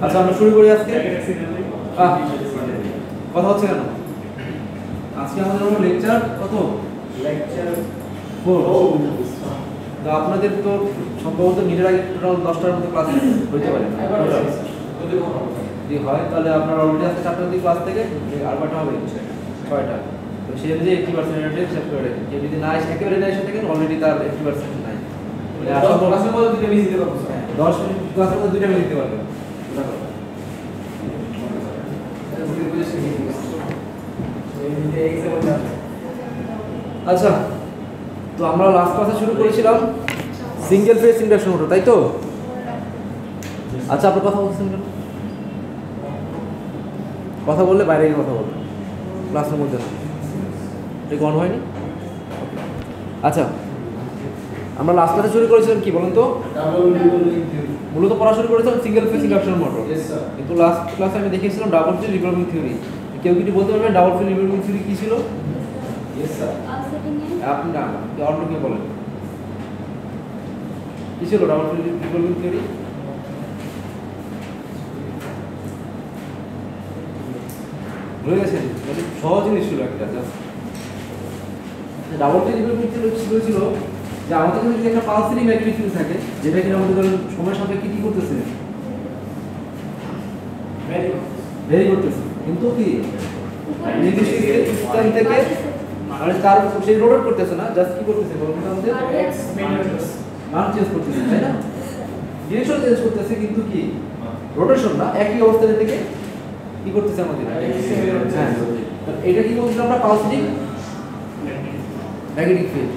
আচ্ছা আমরা শুরু করি আজকে। কথা হচ্ছে কেন? আজকে আমাদের লেকচার কত? লেকচার 4। তো আপনাদের তো সম্ভবত নিজের আগে টোটাল 10টার মতো ক্লাস হইতে পারে। যদি হয় তাহলে আপনার অলরেডি আজকে 4টা অবধি ক্লাস থেকে আর কয়টা হবে? 6টা। তো সেই অনুযায়ী 80% রেটে সেভ করে রাখেন। কেউ যদি না একেবারে না এসে থাকেন অলরেডি তার 80% নাই। মানে 10 ক্লাসের মধ্যে দুইটা মিস দিতে পারবো। 10 ক্লাসের মধ্যে দুইটা মিস দিতে পারবেন। আচ্ছা, তো আমরা লাস্ট ক্লাসে শুরু করেছিলাম সিঙ্গেল ফেজ ইন্ডাকশন মোটর, তাই তো? আচ্ছা, আপনি কথা বলছেন কেন? কথা বললে বাইরে গিয়ে কথা বলবেন, ক্লাসের মধ্যে না। এটা অন হয়নি? আচ্ছা, আমরা লাস্ট ক্লাসে শুরু করেছিলাম কি বলুন তো? মূলত পড়া শুরু করেছিলাম সিঙ্গেল ফেজ ইন্ডাকশন মোটর, কিন্তু লাস্ট ক্লাসে আমি দেখিয়েছিলাম ডাবল ফিল্ড রিভলভিং থিওরি। কেউ কি বলতে পারবেন ডাবল ফিল্ড রিভলভিং থিওরি কি ছিল? আপনি না, অন্য কেউ বলেন কি ছিল ডাবল ফিল্ড রিভলভিং থিওরি? ভুলে গেছেন? মানে সহজ জিনিস ছিল একটা। ডাবল ফিল্ড রিভলভিং থিওরি ছিল যে আমাদের কাছে যদি একটা পালসিং ম্যাগনেটিক ফিল্ড থাকে, যেটা কিনা আমাদের ধরেন সময়ের সাথে কি করতেছে, ভেরি করতেছে, কিন্তু কি নির্দিষ্ট স্থান থেকে মানে তার সেই রোটেট করতেছে না, জাস্ট কি করতেছে বলুন তো? আমাদের মান চেঞ্জ করতেছে, তাই না? ডিরেকশন চেঞ্জ করতেছে, কিন্তু কি রোটেশন না, একই অবস্থা থেকে কি করতেছে আমাদের। হ্যাঁ, এটা কি বলছিলাম আমরা? Pulsing magnetic field.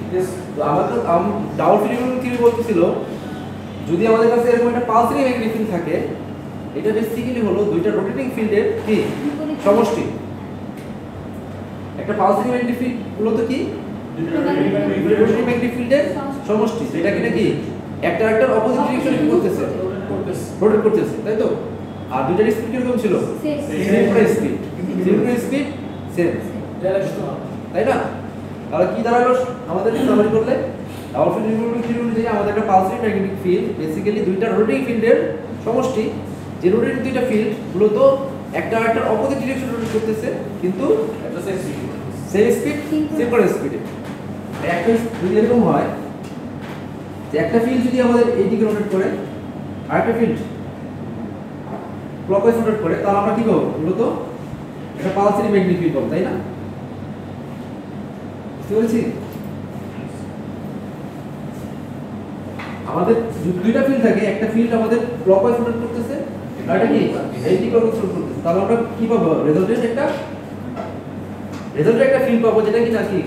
তো আমাদের ডাবল ফিল্ড রিভলভিং থিওরি বলতেছিল যদি আমাদের কাছে এরকম একটা পালসিং ম্যাগনেটিক ফিল্ড থাকে, এটা বেসিক্যালি হলো দুইটা রোটেটিং ফিল্ডের কি সমষ্টি। একটা পালসিং ম্যাগনেটিক ফিল্ড মূলত কি রোটেটিং ম্যাগনেটিক ফিল্ডের সমষ্টি, যেটা কিনা কি একটা একটার অপোজিট ডিরেকশনে কি করতেছে, রোটেট করতেছে, তাই তো? আর দুইটার স্পিড কিরকম ছিল? সেম স্পিড, স্পিড সেম, তাই না? তাহলে কি দাঁড়ালো আমাদের সামারি করলে? ডাবল ফিল্ড রিভলভিং থিওরি অনুযায়ী আমাদের একটা পালসিং ম্যাগনেটিক ফিল্ড বেসিক্যালি দুইটা রোটেটিং ফিল্ডের সমষ্টি, যে রোটেটিং দুইটা ফিল্ড মূলত একটা একটার অপোজিট ডিরেকশন রোটেট করতেছে, কিন্তু সেম স্পিড সেম স্পিডে। একটা যদি এরকম হয় যে একটা ফিল্ড যদি আমাদের এইদিকে রোটেট করে আর একটা ফিল্ড ক্লকওয়াইজ রোটেট করে, তাহলে আমরা কি পাবো? মূলত একটা পালসিং ম্যাগনেটিক ফিল্ড পাবো, তাই না? বুঝতে পেরেছি? আমাদের দুইটা ফিল্ড থাকে, একটা ফিল্ড আমাদের ক্লকওয়াইজ রোটেট করতেছে আর এটা কি এইদিকে ক্লকওয়াইজ রোটেট করতেছে, তাহলে আমরা কি পাবো? রেজাল্টেন্ট একটা ফিল্ড পাবো, যেটা কি না কি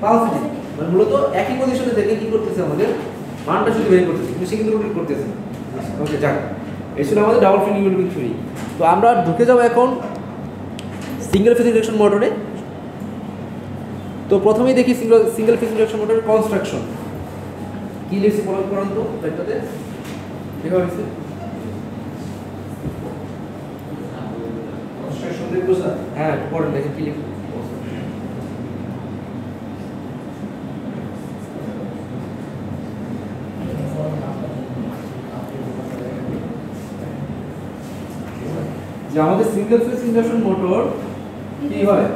পালসিং, মানে মূলত একই পজিশনে থেকে কি করতেছে আমাদের মানটা শুধু বের করতেছে, কিন্তু সে কিন্তু রোটেট করতেছে। ওকে, যাক, এই ছিল আমাদের ডাবল ফিল্ড রিভলভিং থিওরি। তো আমরা ঢুকে যাব এখন সিঙ্গেল ফেজ ইন্ডাকশন মোটরে। তো প্রথমেই দেখি সিঙ্গেল ফেজ ইন্ডাকশন মোটরের কনস্ট্রাকশন কি লিখছি পড়ান তো এটাতে দেখা হয়েছে। কনস্ট্রাকশন দেখবো স্যার? হ্যাঁ, পড়েন, দেখেন কি লিখছি। যে আমাদের সিঙ্গেল ফেজ ইন্ডাকশন মোটর কি হয়?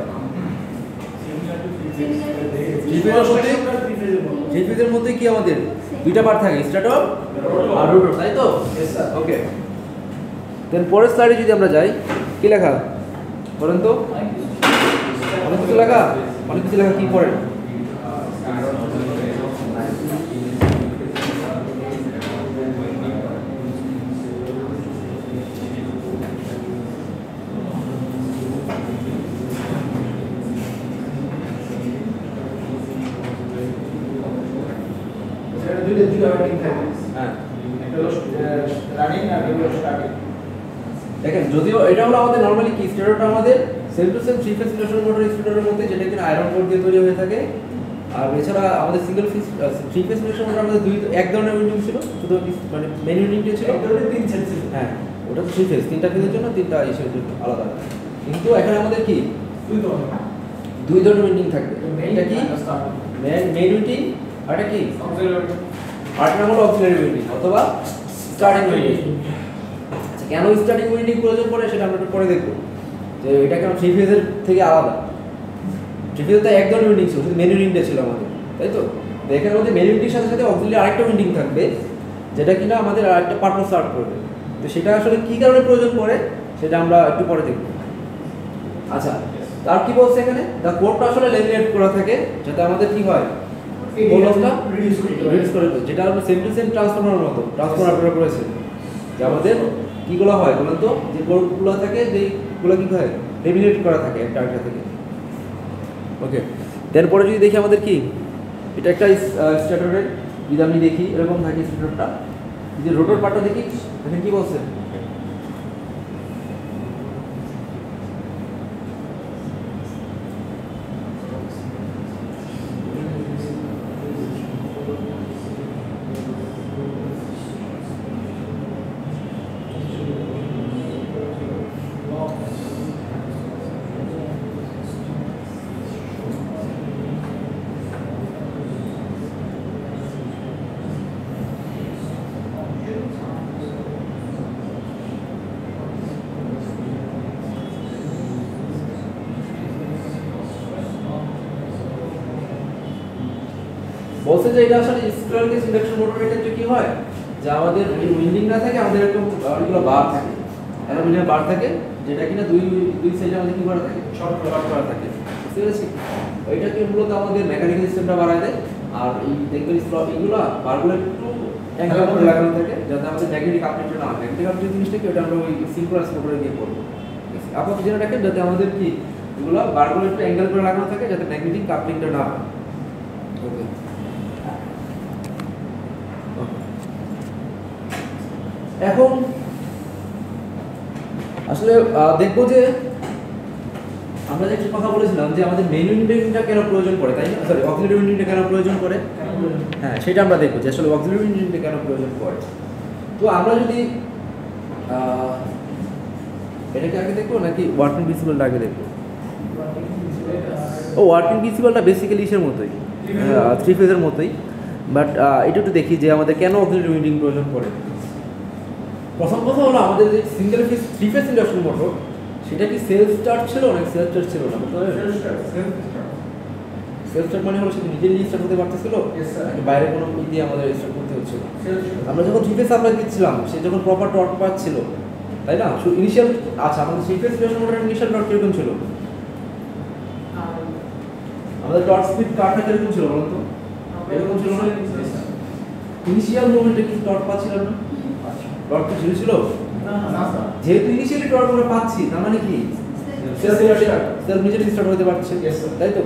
থ্রি ফেজের মধ্যে কি আমাদের দুইটা পার্ট থাকে, স্ট্যাটর আর রোটর, তাই তো? ওকে, দেন পরের স্লাইডে যদি আমরা যাই, কি লেখা বলেন তো? অনেক কিছু লেখা কি পড়েন? দেখেন, যদিও এটা হলো আমাদের নরমালি কি স্ট্যাটরটা আমাদের same to same three phase induction motor স্ট্যাটরের মধ্যে, যেটা কিনা আয়রন কোর দিয়ে তৈরি হয়ে থাকে। আর এছাড়া আমাদের single phase three phase induction motor আমাদের এক ধরনের উইন্ডিং ছিল, শুধু মানে মেন উইন্ডিংটা ছিল তিন সেট ছিল। হ্যাঁ, ওটা তো থ্রি ফেজ, তিনটা ফেজের জন্য তিনটা ইসের জন্য আলাদা। কিন্তু এখানে আমাদের কি দুই ধরনের উইন্ডিং থাকবে। এটা কি মেন উইন্ডিং, আর এটা কি আরেকটা হলো অক্সিলারি উইন্ডিং অথবা স্টার্টিং উইন্ডিং। কেন স্টার্টিং উইন্ডিং প্রয়োজন পড়ে সেটা আমরা একটু পরে দেখবো, যে এটা কেন থ্রি ফেজের থেকে আলাদা। থ্রি ফেজে তো এক ধরনের উইন্ডিং ছিল, শুধু মেন উইন্ডিংটা ছিল আমাদের, তাই তো। এখানে মধ্যে মেন উইন্ডিংয়ের সাথে সাথে অক্সিলারি আরেকটা উইন্ডিং থাকবে, যেটা কিনা আমাদের আরেকটা পারপাস সার্ভ করবে। তো সেটা আসলে কী কারণে প্রয়োজন পড়ে সেটা আমরা একটু পরে দেখব। আচ্ছা, তার কি বলছে এখানে, দ্য কোডটা আসলে লেমিনেট করা থাকে যাতে আমাদের কি হয়, কোডটা রিডিউস করে দেয়, যেটা আমরা সেম টু সেম ট্রান্সফর্মারের মতো ট্রান্সফর্মার আপনারা করেছেন, যে আমাদের কীগুলো হয় বলেন তো, যে কোডগুলো থাকে যেগুলো কী হয় লেমিনেট করা থাকে একটা আরেকটা থেকে। ওকে, তারপরে যদি দেখি আমাদের কি, এটা একটা স্ট্যাটারের, যদি আমি দেখি এরকম থাকে স্ট্যাটারটা, যদি রোটর পার্টটা দেখি দেখেন কি বলছে, বলছে যে এটা আসলে স্কুয়ার কেস ইন্ডাকশন মোটরের ক্ষেত্রে কি হয়, যে আমাদের এই উইন্ডিং না থাকে, আমাদের এরকম অনেকগুলো বার থাকে, অ্যালুমিনিয়াম বার থাকে, যেটা কিনা দুই সাইডে আমাদের কি করা থাকে, শর্ট করা থাকে, বুঝতে পেরেছি। ওইটাকে মূলত আমাদের মেকানিক্যাল সিস্টেমটা বাড়ায় দেয়। আর এই দেখবেন স্লট এইগুলো বারগুলো একটু অ্যাঙ্গেলের মধ্যে লাগানো থাকে, যাতে আমাদের ম্যাগনেটিক আপডেটটা না হয়। ম্যাগনেটিক আপডেট জিনিসটা কি, ওটা আমরা ওই সিনক্রোনাস মোটরে দিয়ে করবো। আপাতত যেটা দেখেন, যাতে আমাদের কি এগুলো বারগুলো একটু অ্যাঙ্গেল করে লাগানো থাকে, যাতে ম্যাগনেটিক কাপলিংটা না হয়। ওকে, এখন আসলে দেখবো যে আমরা যে কথা বলেছিলাম যে আমাদের মেইন উইন্ডিংটা কেন প্রয়োজন পড়ে, তাই না, সরি অক্সিলারি উইন্ডিংটা কেন প্রয়োজন পড়ে, হ্যাঁ সেটা আমরা দেখবো যে আসলে অক্সিলারি উইন্ডিংটা কেন প্রয়োজন পড়ে। তো আমরা যদি এটাকে আগে দেখবো নাকি ওয়ার্কিং প্রিন্সিপালটা আগে দেখবো? ও, ওয়ার্কিং প্রিন্সিপালটা বেসিক্যালি ইসের মতোই, থ্রি ফেজের মতোই, বাট এটা একটু দেখি যে আমাদের কেন অক্সিলারি উইন্ডিং প্রয়োজন পড়ে। প্রথম কথা হলো, আমাদের যে single phase three phase induction motor, সেটা কি সেলফ স্টার্ট ছিল না সেলফ স্টার্ট ছিল না? সেলফ স্টার্ট মানে হলো সেটা নিজে স্টার্ট হতে পারতেছিল, বাইরে কোনো দিয়ে আমাদের স্টার্ট করতে হচ্ছিল। আমরা যখন থ্রি ফেজ সাপ্লাই দিচ্ছিলাম, সে যখন প্রপার টর্ক পাচ্ছিল, তাই না, ইনিশিয়াল। আচ্ছা, আমাদের থ্রি ফেজ ইন্ডাকশন মোটরের ইনিশিয়াল টর্ক কিরকম ছিল? আমাদের টর্ক স্পিড কারটা কিরকম ছিল বলুন তো? এরকম ছিল না? ইনিশিয়াল মোমেন্টে কি টর্ক পাচ্ছিলাম না? টর্ক কি ছিল? যেহেতু ইনিশিয়ালি টর্ক আমরা পাচ্ছি, তার মানে কি সেলফ নিজেই স্টার্ট হতে পারছে, তাই তো।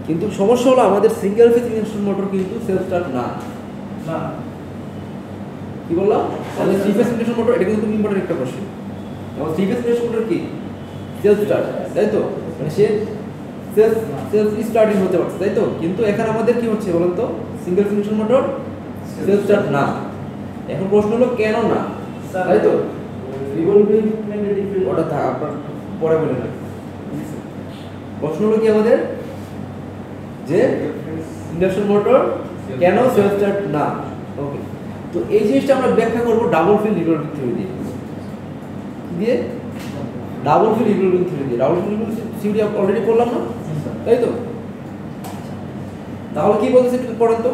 কিন্তু সমস্যা হলো, আমাদের সিঙ্গেল ফেজ ইন্ডাকশন মোটর কিন্তু সেলফ স্টার্ট না। কি বললাম? আমাদের থ্রি ফেজ ইন্ডাকশন মোটর, এটা কিন্তু খুব ইম্পর্টেন্ট একটা প্রশ্ন। আমাদের থ্রি ফেজ ইন্ডাকশন মোটর কি সেলফ স্টার্ট, তাই তো, মানে সে সেলফ স্টার্টিং হতে পারছে, তাই তো। কিন্তু এখানে আমাদের কি হচ্ছে বলুন তো, single phase induction motor self start না। এখন প্রশ্ন হলো কেন না, তাই তো। রিভলভিং ম্যাগনেটিক ফিল্ড, ওটা আপনার পরে বলে না। প্রশ্ন হলো কি আমাদের, যে ইন্ডাকশন মোটর কেন সেলফ স্টার্ট না। ওকে, তো এই জিনিসটা আমরা ব্যাখ্যা করব ডাবল ফিল্ড রিভলভিং থিওরি দিয়ে। ডাবল ফিল্ড রিভলভিং থিওরি দিয়ে, double field revolving theory already করলাম না, তাই তো। তাহলে কি বলতেছে একটু পড়েন তো।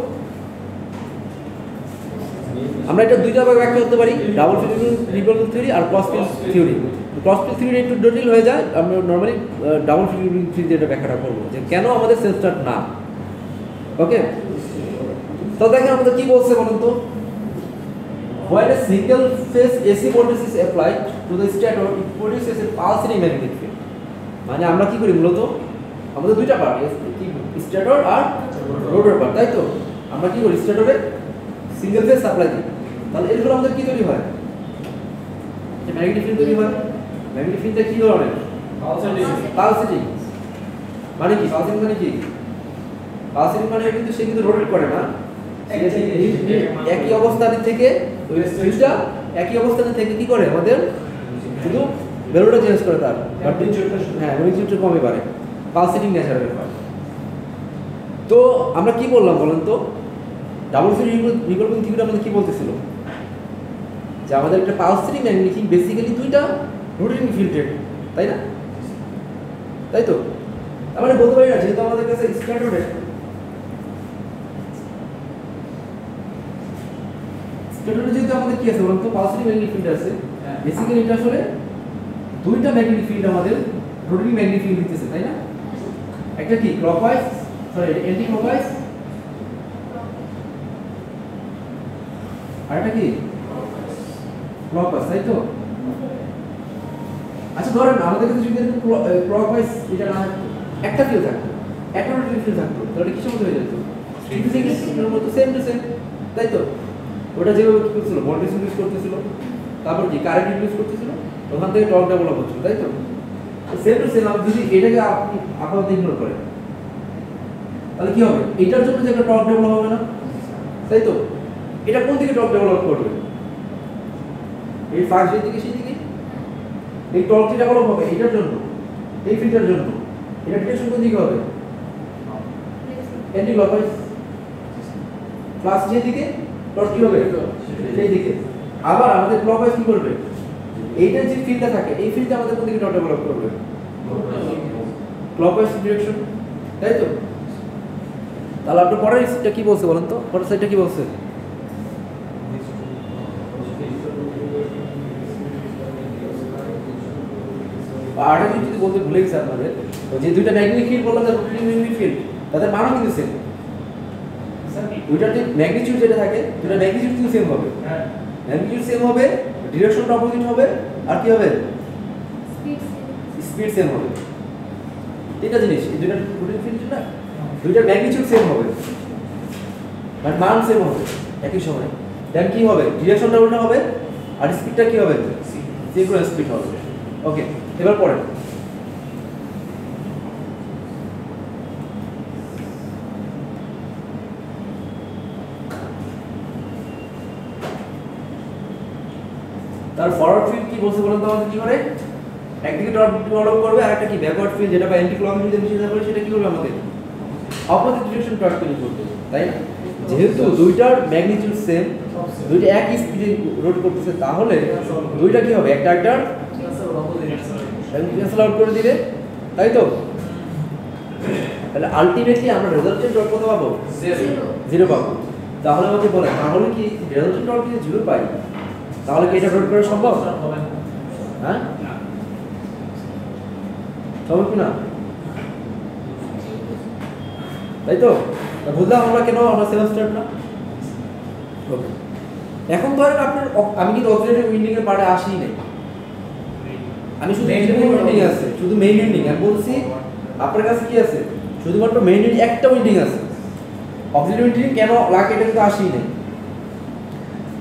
আমরা এটা দুইটা ভাবে ব্যাখ্যা করতে পারি, ডাবল ফিল্ড রিভলভিং থিওরি আর cross field theory. Cross field theory একটু জটিল হয়ে যায়, আমরা normally double field revolving theory দিয়ে ব্যাখ্যাটা করব, যে কেন আমাদের সেলফ স্টার্ট না। ওকে, তো দেখেন আমাদের কি বলছে বলুন তো। When a single phase AC voltage is applied to the stator, it produces a pulsating magnetic field. মানে আমরা কি করি মূলত, আমাদের দুইটা পার্ট, স্টেটর আর রোটর পার্ট, তাই তো। আমরা কি করি, স্টেটরে সিঙ্গেল ফেজ সাপ্লাই দিই, তাহলে এর ফলে আমাদের কি তৈরি হয়, যে ম্যাগনেটিক ফিল্ড তৈরি হয়। ম্যাগনেটিক ফিল্ডটা কি ধরনের, পালসেটিং। মানে কি পালসেটিং মানে কি, পালসেটিং মানে কিন্তু সে কিন্তু রোটেট করে না, একই অবস্থান থেকে ওই ফিল্ডটা একই অবস্থানে থেকে কি করে, আমাদের শুধু ভ্যালুটা চেঞ্জ করে, তার হ্যাঁ ম্যাগনিটিউডটা কমে বাড়ে, পালসেটিং নেচারের ব্যাপার। তো আমরা কি বললাম বলেন তো, ডাবল ফিল্ড রিভলভিং থিওরি আমাদের কি বলতেছিল, যে আমাদের একটা পালসারি ম্যাগনেটিক বেসিক্যালি দুইটা রোটেটিং ফিল্ডের, তাই না? তাই তো আমরা বলতে পারি না যেহেতু আমাদের কাছে স্ট্যান্ডার্ডে যেহেতু আমাদের কি আছে বলতো পালসারি ম্যাগনেটিক ফিল্ড আছে, বেসিক্যালি এটা আসলে দুইটা ম্যাগনেটিক ফিল্ড আমাদের রোটেটিং ম্যাগনেটিক ফিল্ড দিতেছে, তাই না? একটা কি ক্লকওয়াইজ, সরি অ্যান্টি ক্লকওয়াইজ, আর একটা কি ক্লকওয়াইজ, তাই তো? আচ্ছা ধরেন আমাদের কাছে যদি ক্লকওয়াইজ এটা না একটা ফিল্ড থাকতো, একটা রোটেটিং ফিল্ড থাকতো, তাহলে কি সমস্যা হয়ে যেত? সেম টু সেম, তাই তো? ওটা যেভাবে কি করছিল, ভোল্টেজ ইউজ করতেছিল, তারপর কি কারেন্ট ইউজ করতেছিল, ওখান থেকে টর্ক ডেভেলপ হচ্ছিল, তাই তো? সেম টু সেম যদি এটাকে আপনি আপাতত ইগনোর করেন তাহলে কি হবে? এটার জন্য যে একটা টর্ক ডেভেলপ হবে না, তাই তো? এটা কোন দিকে টর্ক ডেভেলপ করবে? এই ফার্স্ট দিকে, সেই দিকে এই টর্কটি ডেভেলপ হবে এটার জন্য, এই ফিল্ডের জন্য। এটা ডিরেকশন কোন দিকে হবে? Anti clockwise. প্লাস যে দিকে টর্ক কি হবে? সেই দিকে। আবার আমাদের ক্লকওয়াইজ কি করবে? এইটার যে ফিল্ডটা থাকে এই ফিল্ডটা আমাদের কোন দিকে টর্ক ডেভেলপ করবে? ক্লকওয়াইজ ডিরেকশন, তাই তো? তাহলে আপনি পরের সাইডটা কি বলছে বলেন তো? পরের সাইডটা কি বলছে? আর একটা যদি বলতে ভুলে গেছি আপনাদের, যে দুইটা ম্যাগনেটিক ফিল্ড বললাম, রোটেটিং ম্যাগনেটিক ফিল্ড, তাদের মানও কিন্তু সেম। দুইটার যে ম্যাগনিটিউড যেটা থাকে, দুইটা ম্যাগনিটিউড কিন্তু সেম হবে। ম্যাগনিটিউড সেম হবে, ডিরেকশনটা অপোজিট হবে, আর কি হবে? স্পিড সেম হবে। তিনটা জিনিস, এই দুইটা রোটেটিং ফিল্ড না, দুইটার ম্যাগনিটিউড সেম হবে, মানে মান সেম হবে একই সময়। দেন কি হবে? ডিরেকশনটা উল্টা হবে, আর স্পিডটা কি হবে? সিঙ্ক্রোনাস স্পিড হবে। ওকে, এবার পড়েন। তার ফরওয়ার্ড ফিল্ড কি বলছে বলেন তো আমাদের কি করে? একদিকে টর্ক ডেভেলপ করবে, আর একটা কি ব্যাকওয়ার্ড ফিল্ড যেটা বা অ্যান্টি ক্লকওয়াইজ যদি চিন্তা করি সেটা কি করবে? আমাদের অপোজিট ডিরেকশন টর্ক তৈরি করবে, তাই না? যেহেতু দুইটার ম্যাগনিটিউড সেম, দুইটা একই স্পিডে রোট করতেছে, তাহলে দুইটা কি হবে? একটা ক্যান্সেল আউট করে দিবে, তাই তো? তাহলে আলটিমেটলি আমরা রেজাল্টেন্ট টর্ক কত পাবো? 0 পাবো। তাহলে আমাকে বলে, তাহলে কি রেজাল্টেন্ট টর্ক যদি 0 পাই, তাহলে কি এটা রোট করা সম্ভব? হ্যাঁ, সম্ভব কি না? তাই তো? বুঝলাম আমরা কেন আমরা সেলফ স্টার্ট না। ওকে, এখন ধরেন আপনার আমি কিন্তু অক্সিলারি উইন্ডিং এর পার্টে আসিই নাই, আমি শুধু মেইন উইন্ডিং আছে, শুধু মেইন উইন্ডিং। আমি বলছি আপনার কাছে কি আছে? শুধুমাত্র মেইন উইন্ডিং, একটা উইন্ডিং আছে। অক্সিলারি উইন্ডিং কেন লাগে এটা কিন্তু আসিই নাই।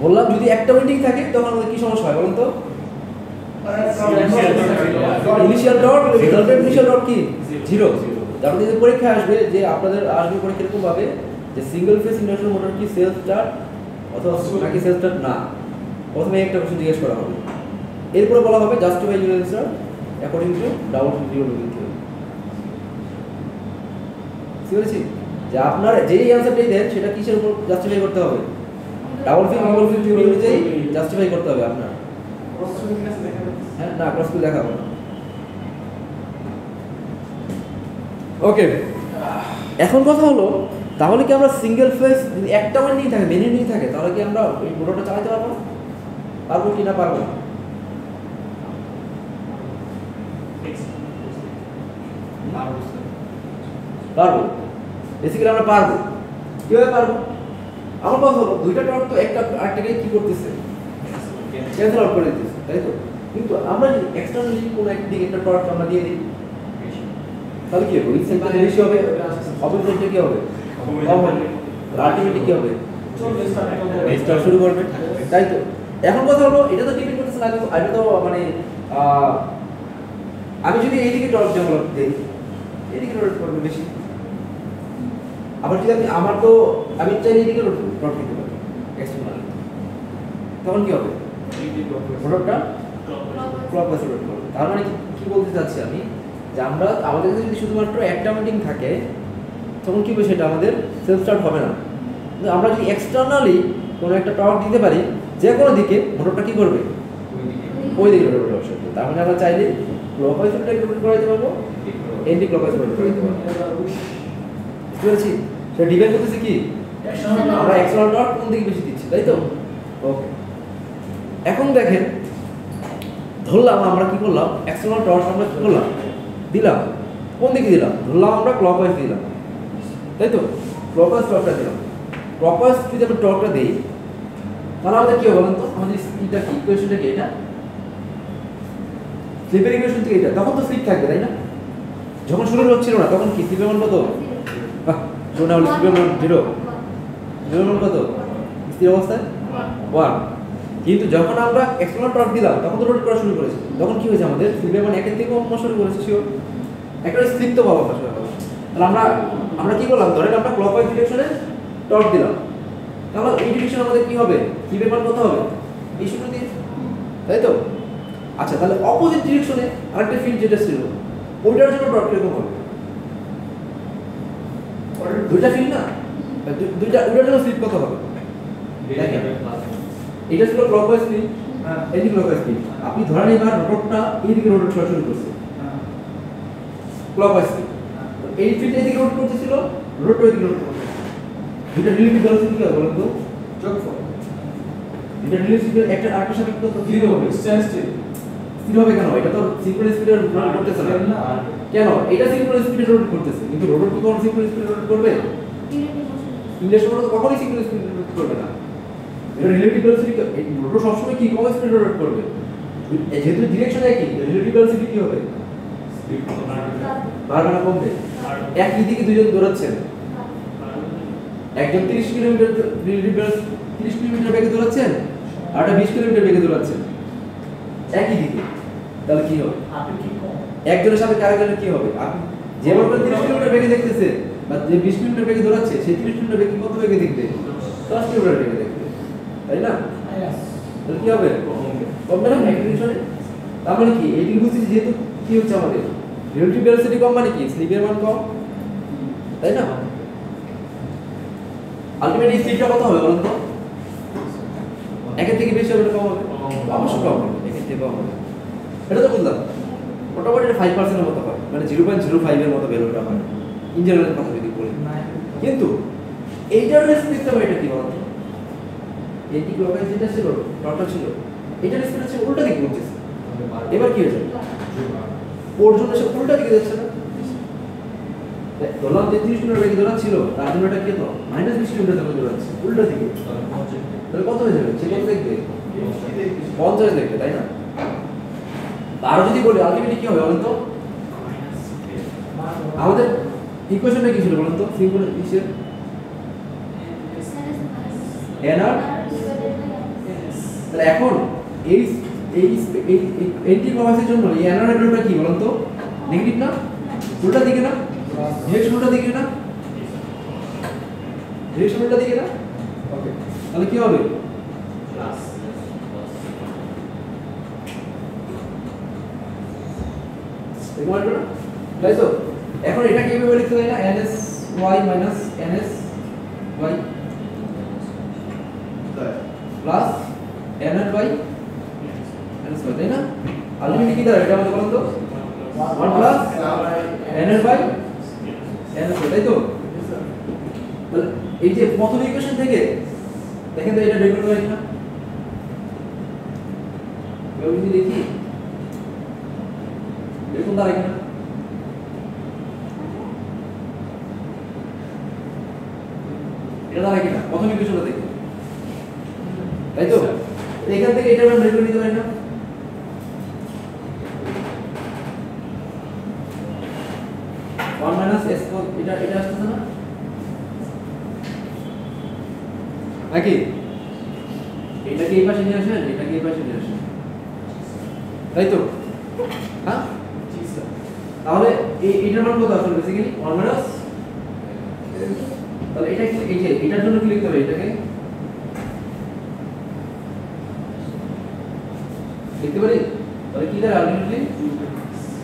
বললাম যদি একটা উইন্ডিং থাকে তখন আমাদের কি সমস্যা হয় বলেন তো? Initial dot, resultant initial dot কি 0। যখন এই পরীক্ষা আসবে, যে আপনাদের আসবে পরীক্ষা এরকম ভাবে যে সিঙ্গেল ফেজ ইন্ডাকশন মোটর কি সেলফ স্টার্ট অথবা নাকি সেলফ স্টার্ট না, প্রথমে একটা কোশ্চেন জিজ্ঞেস করা হবে। এরপরে বলা হবে justify your answer according to double field theory. বুঝেছি যে আপনার যেই অ্যানসারটাই দেন সেটা কিসের উপর জাস্টিফাই করতে হবে? ডাবল ফিল্ড থিওরি অনুযায়ী জাস্টিফাই করতে হবে আপনার। হ্যাঁ, না ক্রস করে দেখাবো না। ওকে, এখন কথা হলো, তাহলে কি আমরা সিঙ্গেল ফেজ যদি একটা উইন্ডিং থাকে, মেইন উইন্ডিং থাকে, তাহলে কি আমরা ওই মোটরটা চালাতে পারবো? পারবো কি না পারবো? পারবো, বেসিক্যালি আমরা পারবো। কিভাবে পারবো? আমার কথা হলো দুইটা টর্ক তো একটা আরেকটাকে কি করতেছে? ক্যান্সেল আউট করে দিতেছে, তাই তো? কিন্তু আমরা যদি এক্সটার্নালি কোনো একদিকে একটা টর্ক আমরা দিয়ে দিই, তাহলে কি হবে? ওই সেন্টার বেশি হবে, অপোজিট সাইডে কি হবে? কম হবে। আলটিমেটলি কি হবে? স্টার্ট শুরু করবে, তাই তো? এখন কথা হলো, এটা তো ডিপেন্ড করতেছে না, আমি তো মানে আমি যদি এইদিকে টর্ক ডেভেলপ দেই, এইদিকে রোটেট করবে বেশি। আবার যদি আমি চাইলে এইদিকে টর্ক দিতে পারি এক্সটার্নালি, তখন কি হবে? মোটরটা ক্লকওয়াইজ রোটেট করবে। তার মানে কি বলতে চাচ্ছি আমি, যে আমরা আমাদের কাছে যদি শুধুমাত্র একটা উইন্ডিং থাকে তখন কি হবে? সেটা আমাদের সেলফ স্টার্ট হবে না। কিন্তু আমরা যদি এক্সটার্নালি কোনো একটা টর্ক দিতে পারি যে কোনো দিকে, মোটরটা কি করবে? ওই দিকে রোটেট করবে। তার মানে আমরা চাইলে ক্লকওয়াইজ রোটেট করাইতে পারবো, এন্টি ক্লকওয়াইজ রোটেট করাইতে পারবো। বুঝতে পেরেছি? সেটা ডিপেন্ড করতেছে কি আমরা এক্সটার্নাল টর্ক কোন দিকে বেশি দিচ্ছি, তাই তো? ওকে, এখন দেখেন ধরলাম আমরা কি করলাম, এক্সটার্নাল টর্ক আমরা কি করলাম, দিলাম কোন দিকে দিলাম, ধরলাম আমরা ক্লকওয়াইজ দিলাম, তাই তো? ক্লকওয়াইজ টর্কটা দিলাম। ক্লকওয়াইজ যদি আমরা টর্কটা দিই তাহলে আমাদের কি হবে বলেন তো? আমাদের এটা কি ইকুয়েশনটা কি? এটা স্লিপের ইকুয়েশন থেকে এটা, তখন তো স্লিপ থাকবে তাই না? যখন শুরু হচ্ছিল না তখন কি স্লিপের মান কত? শোনা হলো স্লিপের মান 0, স্লিপের মান কত স্থির অবস্থায় 1। কিন্তু যখন আমরা এক্সটার্নাল টর্ক দিলাম তখন তো রোটেট করা শুরু করেছে, তখন কি হয়েছে আমাদের স্লিপের মান 1 থেকে কম শুরু করেছে। শিওর একটা স্লিপ তো পাবো আসলে। তাহলে আমরা কি করলাম, ধরেন আমরা ক্লকওয়াইজ ডিরেকশনে টর্ক দিলাম, তাহলে এই ডিরেকশন আমাদের কি হবে, স্লিপের মান কত হবে? এই সূত্র দিয়ে, তাই তো? আচ্ছা, তাহলে অপোজিট ডিরেকশনে আরেকটা ফিল্ড যেটা ছিল ওইটার জন্য টর্ক কিরকম হবে? দুইটা ফিল্ড না, দুইটা, ওইটার জন্য স্লিপ কত হবে? এটা ছিল clockwise field, anti clockwise field. আপনি ধরেন এবার রোটরটা এইদিকে রোটেট করা শুরু করছে, ক্লকওয়াইজ ফিল্ড, এই ফিল্ড এইদিকে রোটেট করতেছিল, রোটর এইদিকে রোটেট করতেছিল। দুইটা রিলেটিভ ভেলোসিটি কি হবে বলেন তো? যোগফল। দুইটা রিলেটিভ একটা আরেকটার সাথে কত 0 হবে, স্ট্যান্ডস্টিল। স্থির হবে কেন? এটা তো সিঙ্ক্রোনাস স্পিডে রোটেট করতেছে না। কেন? এটা সিঙ্ক্রোনাস স্পিডে রোটেট করতেছে, কিন্তু রোটর কি কখনো সিঙ্ক্রোনাস স্পিডে রোটেট করবে? ইন্ডাকশন মোটর তো কখনোই সিঙ্ক্রোনাস স্পিডে রোটেট করবে না। এটা রিলেটিভ ভেলোসিটি, এই রোটর সবসময় কি কম স্পিডে রোটেট করবে? যেহেতু ডিরেকশন একই, রিলেটিভ ভেলোসিটি কি হবে? বাড়বে না কমবে? একই দিকে দুইজন দৌড়াচ্ছেন, একজন 30 কিলোমিটার বেগে দৌড়াচ্ছেন আর একটা 20 কিলোমিটার বেগে দৌড়াচ্ছেন একই দিকে, তাহলে কি হবে? একজনের সাথে আরেকজনের কি হবে? আপনি যে মানুষ 30 কিলোমিটার বেগে দেখতেছে বা যে 20 কিলোমিটার বেগে দৌড়াচ্ছে সেই 30 কিলোমিটার বেগে কত বেগে দেখবে? 10 কিলোমিটার বেগে দেখবে, তাই না? তাহলে কি হবে? কমবে না ডিরেকশনে? তার মানে কি এইদিকে বুঝতেছি, যেহেতু কি হচ্ছে আমাদের রিলেটিভ ভেলোসিটি কম মানে কি স্লিপের মান কম, তাই না? আলটিমেটলি স্লিপটা কত হবে বলুন তো? একের থেকে বেশি হবে না কম হবে? অবশ্যই কম হবে, একের থেকে কম হবে। এটা তো বুঝলাম, মোটামুটি এটা 5% এর মতো হয়, মানে 0.05 এর মতো ভ্যালুটা হয় ইন জেনারেল কথা যদি বলি। কিন্তু এইটার স্পিডটা এটা কি বলতো? এন্টি ক্লকওয়াইজ যেটা ছিল, টর্কটা ছিল, এটার স্পিড হচ্ছে উল্টা দিকে ঘুরতেছে। এবার কি হয়েছে? ওর জন্য সে উল্টা দিকে যাচ্ছে না। ধরলাম 33 কিলোমিটার বেগে দৌড়াচ্ছিল, তার জন্য এটা কি তো -20 কিলোমিটার বেগে দৌড়াচ্ছে উল্টা দিকে, তাহলে কত হয়ে যাবে? সে কত দেখবে? 50 দেখবে, তাই না? আর যদি বলি আলটিমেটলি কি হবে বলেন তো? আমাদের ইকুয়েশনটা কি ছিল বলেন তো? Simple equation nr। তাহলে এখন এই এন্টি ক্লকওয়াইজের জন্য এই nr এর ভ্যালুটা কি বলেন তো? নেগেটিভ না? উল্টা দিকে না? ডিরেকশন উল্টা দিকে না? ডিরেকশন উল্টা দিকে না? ওকে, তাহলে কি হবে? প্লাস। এরকম আসবে না? তাই তো? এখন এটা কিভাবে লিখতে হয় না? ns y minus ns y plus nr y ns y, তাই না? আলটিমেটলি কি দাঁড়ায় এটা আমাদের বলেন তো? 1 plus nr by ns y, তাই তো? তাহলে এই যে প্রথম ইকুয়েশন থেকে দেখেন তো এটা ডেরিভেটিভ হয় কিনা? এবার যদি দেখি এরকম দাঁড়ায় কিনা? এটা দাঁড়ায় কিনা প্রথম ইকুয়েশনটা দেখি, তাই তো? এখান থেকে এটা আমরা বের করে নিতে পারি না? ওয়ান মাইনাস এস, এটা আসতেছে না নাকি? এটাকে এই পাশে নিয়ে আসেন, এটাকে এই পাশে নিয়ে আসেন, তাই তো? হ্যাঁ, তাহলে এইটার মান কত আসলে বেসিক্যালি 1 মাইনাস, তাহলে এটা কি এই যে এটার জন্য কি লিখতে হবে? এটাকে লিখতে পারি, তাহলে কি দাঁড়ায় আলটিমেটলি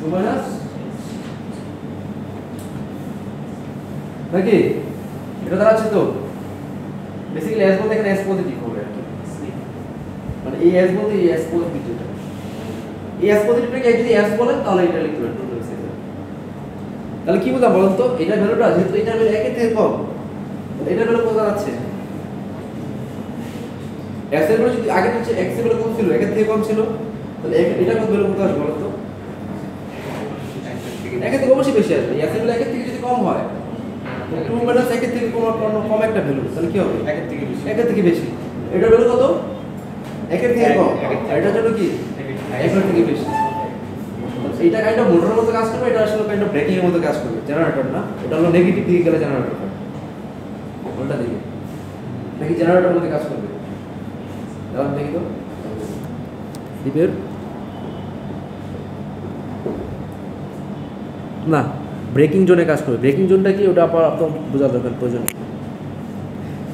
2 মাইনাস নাকি? এটা দাঁড়াচ্ছে তো বেসিক্যালি s বলতে এখানে s পজিটিভ হবে, মানে এই এস বলতে এই এস পজিটিভটা, এই এস পজিটিভটাকে যদি এস বলে তাহলে এটা লিখতে পারবেন টোটাল সাইকেল। তাহলে কি বুঝলাম বলুন তো, এটা ভ্যালুটা যেহেতু এটা ভ্যালু 1 এর থেকে কম, এটা ভ্যালু কত যাচ্ছে, এস এর ভ্যালু যদি আগে হচ্ছে x এর ভ্যালু কত ছিল, 1 এর থেকে কম ছিল, তাহলে এটা কত ভ্যালু কত আসবে বলুন তো, 1 এর থেকে অবশ্যই বেশি আসবে। এস এর ভ্যালু 1 এর থেকে যদি কম হয়, 2 মাইনাস 1 এর থেকে কম একটা ভ্যালু, তাহলে কি হবে, 1 এর থেকে বেশি, 1 এর থেকে বেশি। এটার ভ্যালু কত, 1 এর থেকে কম, এটার জন্য কি 1 এর থেকে বেশি। এইটা কাইন্ড অফ মোটরের মতো কাজ করবে, এটা আসলে কাইন্ড অফ ব্রেকিং এর মতো কাজ করবে, জেনারেটর না, এটা হলো নেগেটিভ দিকে গেলে জেনারেটর হয়, উল্টা দিকে নাকি জেনারেটরের মতো কাজ করবে। দাঁড়ান দেখি তো স্লিপের না, ব্রেকিং জোনে কাজ করবে। ব্রেকিং জোনটা কি ওটা আপনার বোঝা দরকার প্রয়োজন।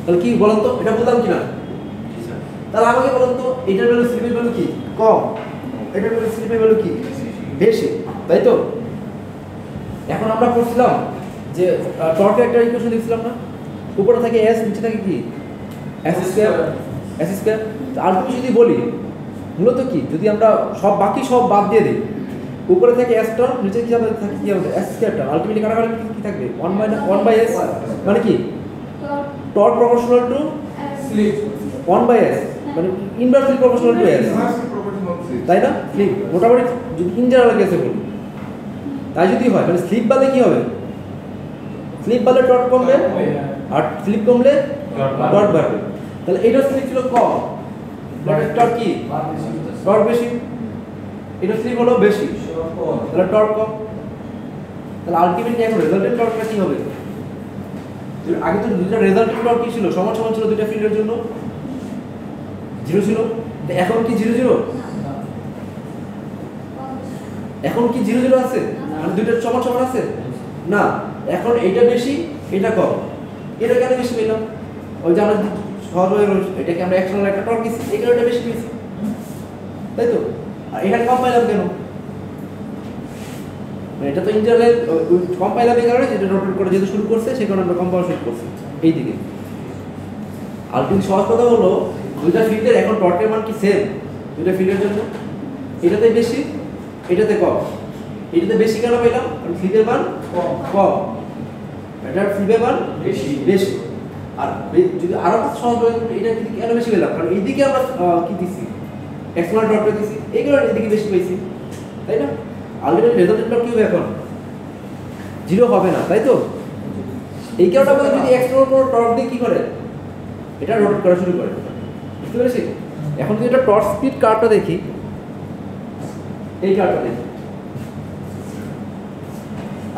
তাহলে কি বলেন তো, এটা বুঝলাম কিনা? তাহলে আমাকে বলেন তো, এটার ভ্যালু স্লিপের ভ্যালু কি কম, এটার ভ্যালু স্লিপের ভ্যালু কি বেশি, তাই তো? এখন আমরা পড়ছিলাম যে টর্কের একটা ইকুয়েশন লিখছিলাম না, উপরে থাকে s, নিচে থাকে কি s square, s square. Ultimately যদি বলি মূলত কি, যদি আমরা সব বাকি সব বাদ দিয়ে দিই, উপরে থাকে s টার্ম, নিচে কি হবে, থাকে কি হবে s স্কয়ার টার্ম, আলটিমেটলি কাটাকাটি কি থাকবে 1/s, মানে কি torque proportional to sleep 1/s, মানে ইনভার্সলি প্রপোর্শনাল টু s, তাই না? স্লিপ মোটামুটি যদি ইন জেনারেল কেসে বলি তাই যদি হয়, মানে স্লিপ বাড়লে কি হবে, স্লিপ বাড়লে টর্ক কমবে, আর স্লিপ কমলে টর্ক বাড়বে। তাহলে এটা স্লিপ ছিল কম, এটা টর্ক কি টর্ক বেশি, এটা স্লিপ হলো বেশি, তাহলে টর্ক কম। তাহলে আলটিমেটলি এখন রেজাল্টেন্ট টর্কটা কি হবে, আগে তো দুইটা রেজাল্টেন্ট টর্ক কি ছিল, সমান সমান ছিল দুইটা ফিল্ডের জন্য, 0 ছিল, এখন কি 0 0, এখন কি 0 0 আছে, মানে দুইটা সমান সমান আছে না, এখন এটা বেশি এটা কম। এটা কেন বেশি পেলাম, ওই যে আমরা সহজভাবে এটাকে আমরা এক্সটার্নাল একটা টর্ক দিচ্ছি, এই কারণে এটা বেশি পেয়েছি, তাই তো? আর এখানে কম পাইলাম কেন, মানে এটা তো ইন্টারনাল কম পাইলাম এই কারণে, যেটা রোটেট করে যেহেতু শুরু করছে সেই কারণে আমরা কম পাওয়া শুরু করছি এই দিকে। আলটিমেট সহজ কথা হলো, দুইটা ফিল্ডের এখন টর্কের মান কি সেম দুইটা ফিল্ডের জন্য, এটাতে বেশি এটাতে কম। এটাতে বেশি কেন পেলাম, কারণ ফ্লিপের মান কম, এটার ফ্লিপের মান বেশি বেশি। আর যদি আরো সহজ হয়, এটা কেন বেশি পেলাম, কারণ এইদিকে আমরা কি দিছি এক্সটার্নাল ডটটা দিছি, এই কারণে এদিকে বেশি পেয়েছি, তাই না? আলটিমেট রেজাল্টেন্ট ডট কি হবে, এখন 0 হবে না, তাই তো? এই কারণে আমরা যদি এক্সটার্নাল কোনো টর্ক দিয়ে কি করে এটা রোটেট করা শুরু করে, বুঝতে পেরেছি? এখন যদি এটা টর্ক স্পিড কার্ভটা দেখি, এই কার্ভটা দেখি,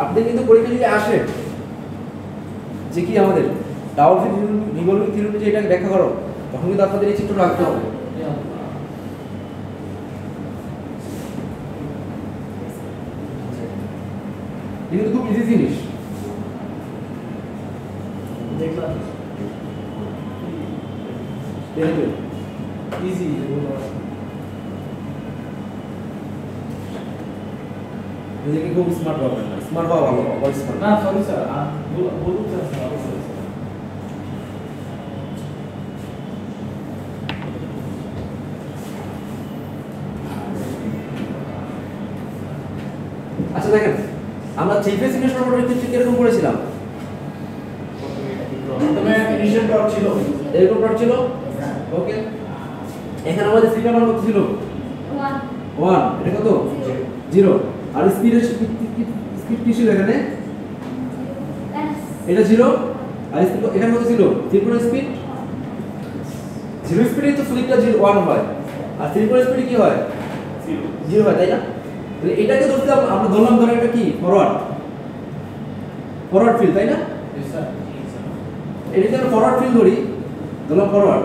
আপনি কিন্তু পরীক্ষা যদি আসে যে কি আমাদের ডাবল রিভলভিং থিওরি যে এটাকে ব্যাখ্যা করো, তখন কিন্তু আপনাদের এই চিত্র রাখতে হবে। কিন্তু খুব ইজি জিনিস, দেখলাম ইজি, নিজেকে খুব স্মার্ট ভাববেন না, স্মার্ট হওয়া ভালো, অল স্মার্ট না। সরি স্যার, বলুন স্যার। আচ্ছা দেখেন, আমরা থ্রি ফেজ ইন্ডাকশন মোটরের ক্ষেত্রে কিরকম করেছিলাম, প্রথমে ইনিশিয়াল টর্ক ছিল এরকম টর্ক ছিল, ওকে। এখানে আমাদের স্পিড মান কত ছিল, 1, এটা কত 0, আর স্পিডের স্পিড কি ছিল এখানে, এটা 0, আর স্পিড এখানে কত ছিল, সিঙ্ক্রোনাস স্পিড 0 স্পিডে তো স্লিপটা 1 হয়, আর সিঙ্ক্রোনাস স্পিডে কি হয় 0 হয়, তাই না? তাহলে এটাকে ধরতে আমরা ধরলাম, ধরে এটা কি ফরওয়ার্ড ফিল্ড, তাই না? এটা যদি ফরওয়ার্ড ফিল্ড ধরি, ধরলাম ফরওয়ার্ড,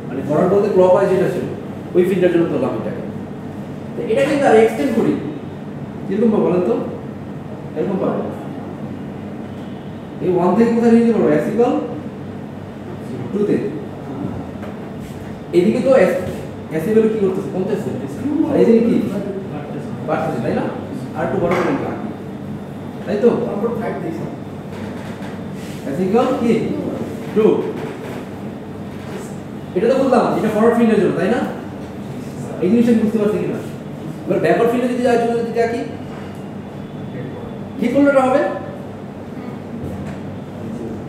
মানে ফরওয়ার্ড বলতে ক্লকওয়াইজ যেটা ছিল ওই ফিল্ডের জন্য ধরলাম এটাকে। এটা কিন্তু আর এক্সটেন্ড করি, কিরকম পাবো বলেন তো, এরকম পাবো, এই 1 থেকে কোথায় নিয়ে যাবো, s ইকুয়াল 2 তে। এদিকে তো s ভ্যালু কি করতেছে, কমতেছে, আর এদিকে কি বাড়তেছে, তাই না? আর একটু বড় করে লিখলাম, তাই তো? তারপর 5 দিয়েছি, s ইকুয়াল কি 2, এটা তো বললাম এটা ফরওয়ার্ড ফিল্ডের জন্য, তাই না? এই জিনিসটা বুঝতে পারছি কিনা? এবার ব্যাকওয়ার্ড ফিল্ডে যদি যাই, যদি দেখি ঠিক উল্টোটা হবে,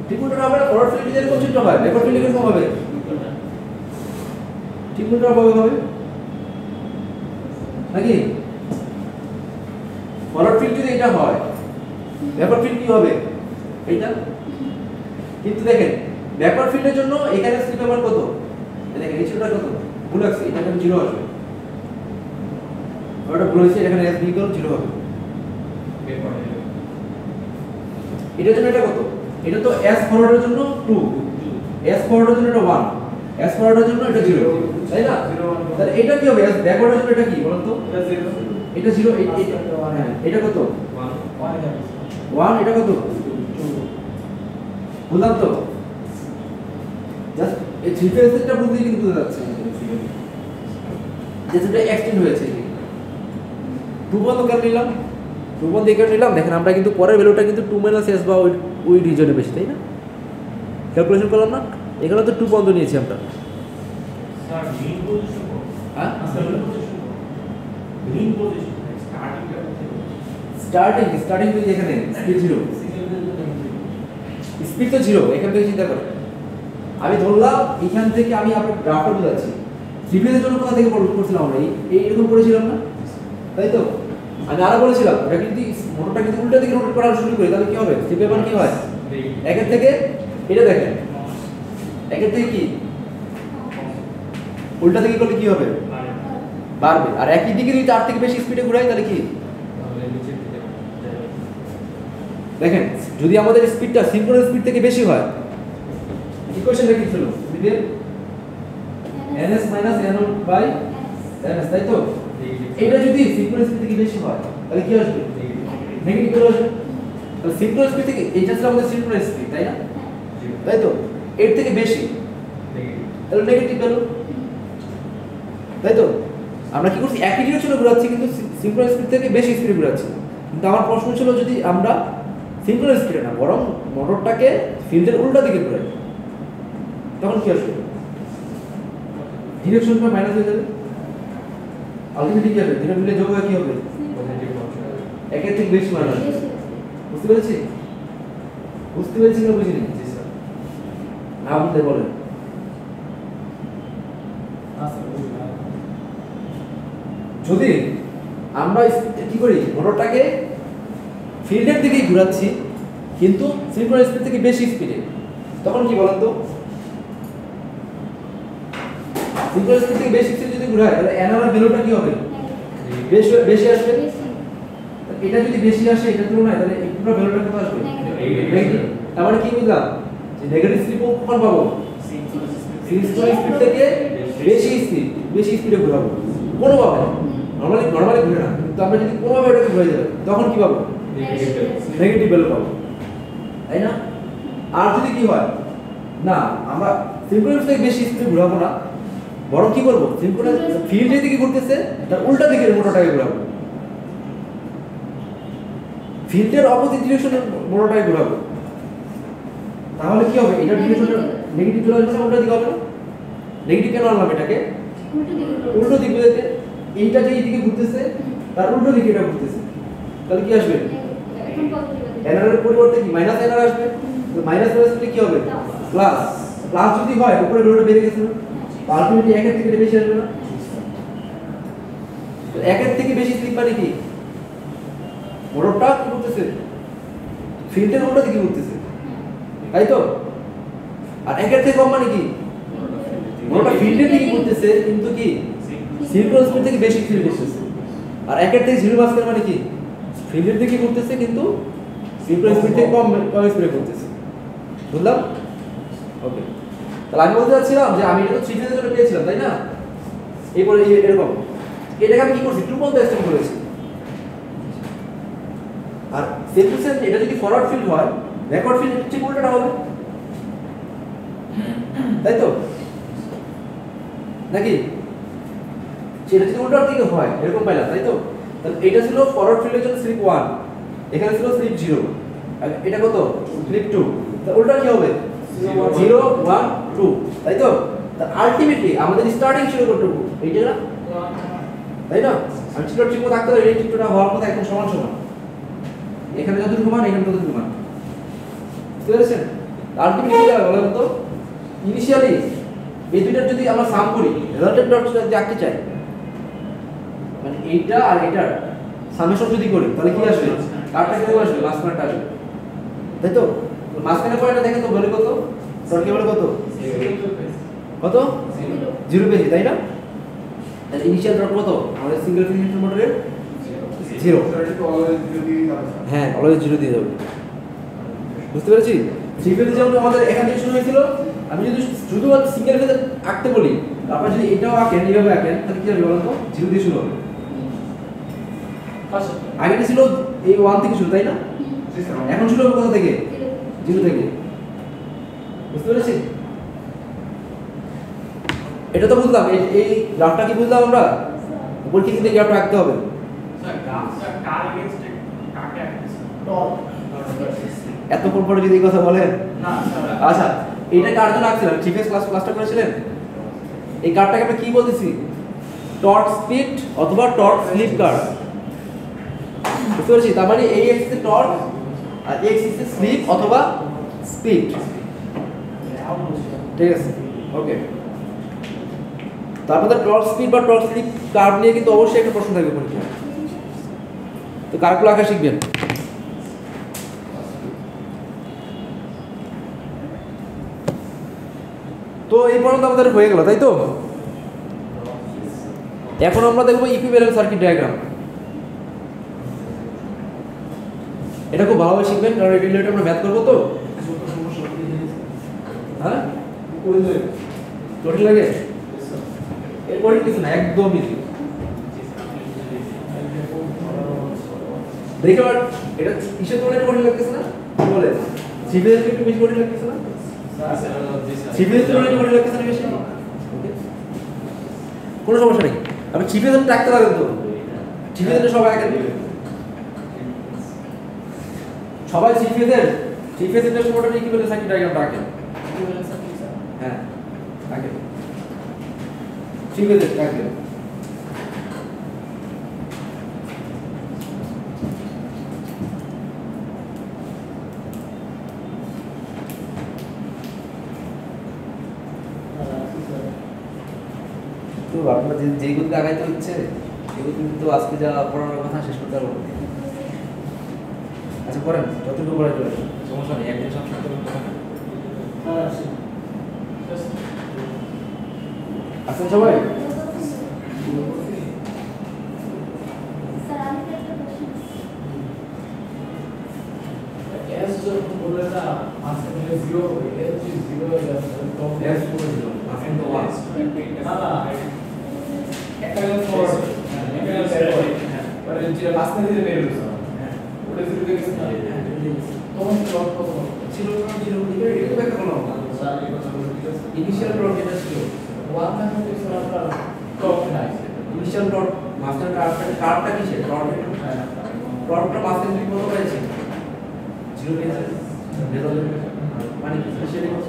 ঠিক উল্টোটা হবে। ফরওয়ার্ড ফিল্ডে যেরকম চিত্র হয়, ব্যাকওয়ার্ড ফিল্ডে কিরকম হবে? ঠিক উল্টোটা হবে নাকি? ফরওয়ার্ড ফিল্ড যদি এটা হয়, ব্যাকওয়ার্ড ফিল্ড কি হবে? এইটা। কিন্তু দেখেন ব্যাকওয়ার্ড ফিল্ডের জন্য এখানে স্লিপ আমার কত? দেখেন এই চিত্রটা কত? ভুল আছে, এটা এখানে 0 আসবে। ওটা ভুল হয়েছে, এখানে s ইকুয়াল 0 হবে। এটার জন্য এটা কত? এটা তো s ফরওয়ার্ডের জন্য 2, s ফরওয়ার্ডের জন্য এটা 1, s ফরওয়ার্ডের জন্য এটা 0, তাই না? তাহলে এটা কি হবে? s ব্যাকওয়ার্ডের জন্য এটা কি বলুন তো? এটা 0, হ্যাঁ এটা কত? 1, এটা কত? 2 বুঝলাম তো? জাস্ট এই থ্রি ফেজটা বুঝলেই কিন্তু বোঝা যাচ্ছে যে সেটা এক্সটেন্ড হয়েছে। 2 বন্ধ কেন নিলাম? 2 বন্ধ কেন নিলাম? দেখেন আমরা কিন্তু পরের ভ্যালুটা কিন্তু 2 - s বা ওই রিজনে বেশি, তাই না? ক্যালকুলেশন করলাম না, এখানে তো 2 বন্ধ নিয়েছি আমরা। স্যার মেইন পজিশন হ্যাঁ মেইন পজিশন স্টার্টিং তো এখানে স্পিড 0, স্পিড তো 0, এখান থেকে চিন্তা করেন। আমি ধরলাম এখান থেকে আমি আপনার গ্রাফটা বোঝাচ্ছি। থ্রিফেজের জন্য কোথা থেকে করছিলাম আমরা? এইরকম করেছিলাম না, তাই তো? আমি আরো বলেছিলাম এটা কিন্তু মোটরটা কিন্তু উল্টা দিকে রোটেট করা শুরু করে, তাহলে কি হবে? স্লিপের মান কি হয়? একের থেকে এটা দেখেন, একের থেকে কি উল্টা দিকে করলে কি হবে? বাড়বে। আর একই দিকে যদি তার থেকে বেশি স্পিডে ঘুরাই তাহলে কি? দেখেন যদি আমাদের স্পিডটা সিনক্রোনাস স্পিড থেকে বেশি হয়, ইকুয়েশনটা কি ছিল? দিকে ns - n0/ns, তাই তো? এটা যদি সিনক্রোনাস স্পিড থেকে বেশি হয় তাহলে কি আসবে? নেগেটিভ চলে আসবে। তাহলে সিনক্রোনাস স্পিড থেকে এইটা ছিল আমাদের সিনক্রোনাস স্পিড, তাই না? তাই তো? এর থেকে বেশি তাহলে নেগেটিভ ভ্যালু, তাই তো? আমরা কি করছি? একই ডিরেকশনে ঘোরাচ্ছি কিন্তু সিনক্রোনাস স্পিড থেকে বেশি স্পিডে ঘোরাচ্ছি। কিন্তু আমার প্রশ্ন ছিল যদি আমরা সিনক্রোনাস স্পিডে না বরং মোটরটাকে ফিল্ডের উল্টা দিকে ঘোরাই, তখন কি আসবে? ডিরেকশনটা মাইনাস হয়ে যাবে, আলটিমেটলি কি হবে? দুটো মিলে যোগ হয়ে কি হবে? একের থেকে বেশি মান আসবে। বুঝতে পেরেছি? বুঝতে পেরেছি না বুঝিনি? জি স্যার। না বুঝতে বলেন। যদি আমরা কি করি? মোটরটাকে ফিল্ডের দিকেই ঘোরাচ্ছি কিন্তু সিনক্রোনাস স্পিড থেকে বেশি স্পিডে, তখন কি বলেন তো? সিনক্রোনাস স্পিড থেকে বেশি স্পিডে যদি ঘোরায় তাহলে এনআর ভ্যালুটা কি হবে? বেশি আসবে। এটা যদি বেশি আসে এটার তুলনায় তাহলে এই পুরো ভ্যালুটা কত আসবে? নেগেটিভ। তার মানে কি বুঝলাম? যে নেগেটিভ স্লিপ কখন পাবো? সিনক্রোনাস স্পিড থেকে বেশি স্পিডে ঘোরাবো কোনোভাবে, নরমালি ঘুরে না, কিন্তু আমরা যদি কোনোভাবে এটাকে ঘুরে যাবে তখন কি পাবো? নেগেটিভ ভ্যালু পাবো, তাই না? আর যদি কি হয় না আমরা সিনক্রোনাস থেকে বেশি স্পিডে ঘোরাবো না, বরং কি করবো? সিনক্রোনাস ফিল্ড যেদিকে ঘুরতেছে তার উল্টা দিকে মোটরটাকে ঘোরাবো, ফিল্ডের অপোজিট ডিরেকশনে মোটরটাকে ঘোরাবো। তাহলে কি হবে? এটা ডিরেকশনটা নেগেটিভ চলে আসবে না, উল্টা দিকে হবে না? নেগেটিভ কেন আনলাম এটাকে? উল্টো দিক বুঝাইতে। এইটা যে এইদিকে ঘুরতেছে তার উল্টো দিকে এটা ঘুরতেছে, তাহলে কি আসবে? এনআর এর পরিবর্তে কি মাইনাস এনআর আসবে? তো মাইনাস আসলে কি হবে? প্লাস। প্লাস যদি হয় উপরে ভ্যালুটা বেড়ে গেছে না, আলটিমেটলি একের থেকে বেশি আসবে না? তো একের থেকে বেশি স্লিপ মানে কি? মোটরটা কি করতেছে? ফিল্ডের উল্টো দিকে ঘুরতেছে, তাই তো? আর একের থেকে কম মানে কি? মোটরটা ফিল্ডের দিকে ঘুরতেছে কিন্তু কি সিনক্রোনাস স্পিড থেকে বেশি স্পিডে ঘুরতেছে। আর একের থেকে 0 মাঝখানে মানে কি? ফিল্ডের দিকে ঘুরতেছে কিন্তু সিনক্রোনাস স্পিড থেকে কম স্পিডে ঘুরতেছে। বুঝলাম? ওকে। তাহলে আমি বলতে চাচ্ছিলাম যে আমি এটা তো 3 ফেজের জন্য পেয়েছিলাম, তাই না? এরপরে এরকম এটাকে আমি কি করছি? 2 পর্যন্ত এক্সটেন্ড করেছি। আর সেম টু সেম এটা যদি ফরওয়ার্ড ফিল্ড হয়, ব্যাকওয়ার্ড ফিল্ড ঠিক উল্টোটা হবে, তাই তো? নাকি সেটা যদি উল্টার দিকে হয় এরকম পাইলাম, তাই তো? তাহলে এটা ছিল ফরওয়ার্ড ফিল্ডের জন্য স্লিপ 1, এখানে ছিল স্লিপ 0, আর এটা কত? স্লিপ 2। তাহলে উল্টা কি হবে? 0 1 2, তাই তো? আলটিমেটলি আমাদের স্টার্টিং ছিল কতটুকু এইটা না, তাই না? আমি চিত্র ঠিক মতো থাকতে এই চিত্রটা হওয়ার মতো একদম সমান সমান, এখানে যতটুকু মান এখানে ততটুকু মান, বুঝতে পেরেছেন? আলটিমেটলি কি হবে বলেন তো, ইনিশিয়ালি এই দুইটার যদি আমরা সাম করি, রেজাল্টেন্ট ডট যদি আঁকতে চাই, মানে এইটা আর এটার সামেশন যদি করি তাহলে কি আসবে? কারটা কিরকম আসবে? মাঝখানেটা আসবে, তাই তো? মাঝখানে পয়েন্টটা দেখেন তো বলে কত, ডট কে বলে কত, কত 0 পেয়েছি, তাই না? তাহলে ইনিশিয়াল ডট কত আমাদের সিঙ্গেল ফেজ ইন্ডাকশন মোটরের 0। হ্যাঁ, অলওয়েজ 0 দিয়ে যাবে, বুঝতে পেরেছি? থ্রি ফেজে যেমন আমাদের এখান থেকে শুরু হয়েছিল, আমি যদি শুধুমাত্র সিঙ্গেল ফেজে আঁকতে বলি, তারপর যদি এটাও আঁকেন, এইভাবে আঁকেন, তাহলে কি হবে বলেন তো? 0 দিয়ে শুরু হবে। আগেটা ছিল এই 1 থেকে শুরু, তাই না? এখন শুরু হবে কোথা থেকে? 0 থেকে, বুঝতে পেরেছি? এটা তো বুঝলাম, এই গ্রাফটা কি বুঝলাম আমরা? উপর কি দিকে গ্রাফটা আঁকতে হবে? স্যার গ্রাফটা কার এগেইনস্টে কাকে আঁকতেছে? এতক্ষণ পরে যদি এই কথা বলেন না স্যার, আচ্ছা, এটা কার জন্য আঁকছিলাম? থ্রি ফেজ ক্লাসটা করেছিলেন, এই কার্ভটাকে আমরা কি বলতেছি? টর্ক স্পিড অথবা টর্ক স্লিপ কার্ভ, বুঝতে পেরেছি? তার মানে এই এক্সিসে টর্ক আর এই এক্সিসে স্লিপ অথবা স্পিড, ঠিক আছে? ওকে, তারপরে টর্ক স্পিড বা টর্ক স্লিপ কার্ভ নিয়ে কিন্তু অবশ্যই একটা প্রশ্ন থাকবে পরীক্ষায়, তো কার্ভগুলো আঁকা শিখবেন। তো এই পর্যন্ত আমাদের হয়ে গেল, তাই তো? এখন আমরা দেখবো ইকুইভ্যালেন্ট সার্কিট ডায়াগ্রাম। এটা খুব ভালোভাবে শিখবেন, কারণ এই রিলেটেড আমরা ম্যাথ করবো তো। হ্যাঁ, জটিল লাগে? এরপরে কিছু না, একদম ইজি। দেখে এটা কিসের তুলনায় কঠিন লাগতেছে না? কি বলে? সিভিলের একটু বেশি কঠিন লাগতেছে না? সিভিলের তুলনায় কঠিন লাগতেছে না বেশি? কোনো সমস্যা নেই, আপনি সিভিলের টাকতে পারেন তো, সিভিলের সবাই আগে সবাই সিভিলের মোটর ইকুইভ্যালেন্ট সার্কিট ডায়াগ্রামটা আঁকেন। হ্যাঁ, আঁকেন সিভিলের আঁকেন। তো আপনার যে গতিতে আগাইতে হচ্ছে সেই গতিতে তো আজকে যা পড়ানোর কথা শেষ করতে পারবো। আচ্ছা করেন, যতটুকু পড়াই চলে সমস্যা নেই, একদিন সব করতে কথা না। আসেন সবাই। ইনিশিয়াল ডট যেটা ছিল ইনিশিয়াল ডট মাস্টার কার্ভটা কি সেটা ডটটা মাস্টার কি কত পাইছে? 0 পেয়েছে মানে কি সেটা কত?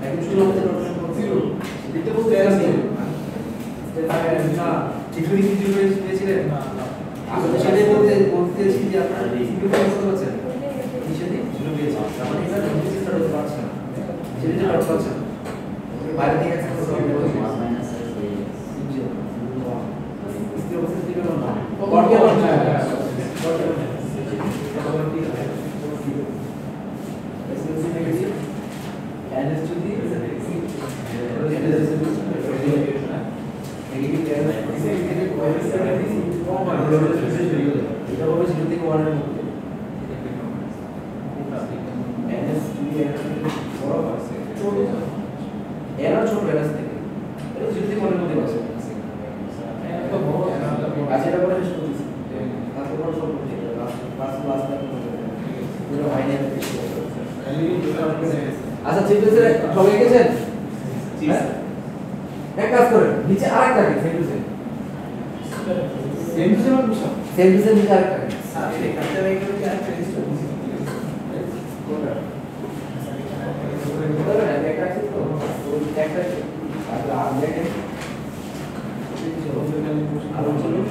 একদম শুরু হতে ডট 0 দিতে বলতে আছে না, ঠিক করে কি 0 পেয়েছিলেন? আমি সেটাই বলতেছি যে আপনারা সিকিউ করতে পারছেন, নিচে 0 পেয়েছে, তার মানে এটা রেজিস্টার হতে পারছে না, সেটা ডট পাচ্ছে না, বাইরে থেকে অ্যাক্সেস করতে হবে। এরা ছোট এরা থেকে এটা যদি মনে মধ্যে আছে তো বড় কাছে এটা করে শেষ করতেছি, তারপর বড় সব করতে পাঁচ ক্লাস পুরো হয়নি। আচ্ছা ঠিক আছে, সবাই গেছেন? হ্যাঁ, এক কাজ করেন, নিচে আরেকটা কি সেম টু সেম নিচে আরেকটা স্যার এই কাজটা এই করে কি আরেকটা রেজিস্টার কোনটা একটা আছে তো একটা আর দেখেন আরো চলুন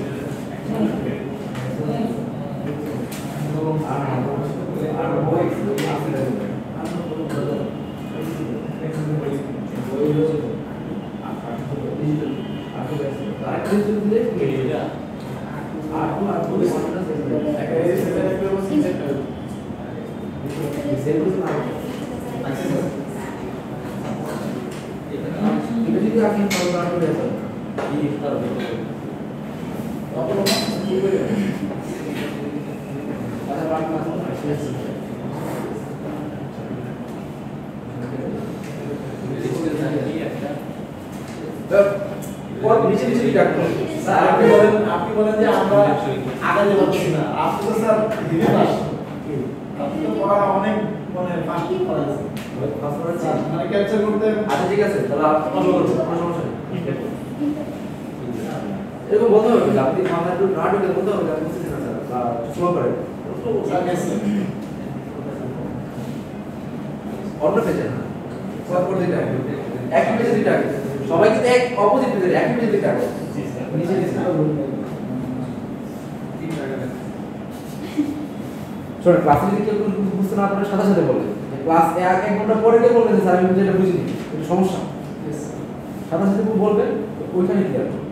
আপনি বলেন যে আমরা আগাতে পারছি না, আপনি তো স্যার ধীরে আসছেন, আপনি তো পড়া অনেক মানে ফাস্ট পড়া আছে, মানে ক্যাপচার করতে। আচ্ছা ঠিক আছে, তাহলে আপনার সমস্যা নেই। এরকম বলতে হবে যে আপনি মাথায় একটু না ঢুকে বলতে হবে যে আপনি বুঝতেছেন না স্যার বা স্লো করেন অন্য পেজে না সব করে দিতে হবে একই পেজে দিতে হবে সবাই কিন্তু এক অপোজিট পেজে একই পেজে দিতে হবে নিচে নিচে শোনো ক্লাসে যদি কেউ বুঝতে না পারে সাথে সাথে বলবে ক্লাস এক ঘন্টা পরে গিয়ে বলবেন যে স্যার আমি যেটা বুঝিনি এটা সমস্যা সাথে সাথে বলবে ওইখানে ক্লিয়ার করবে।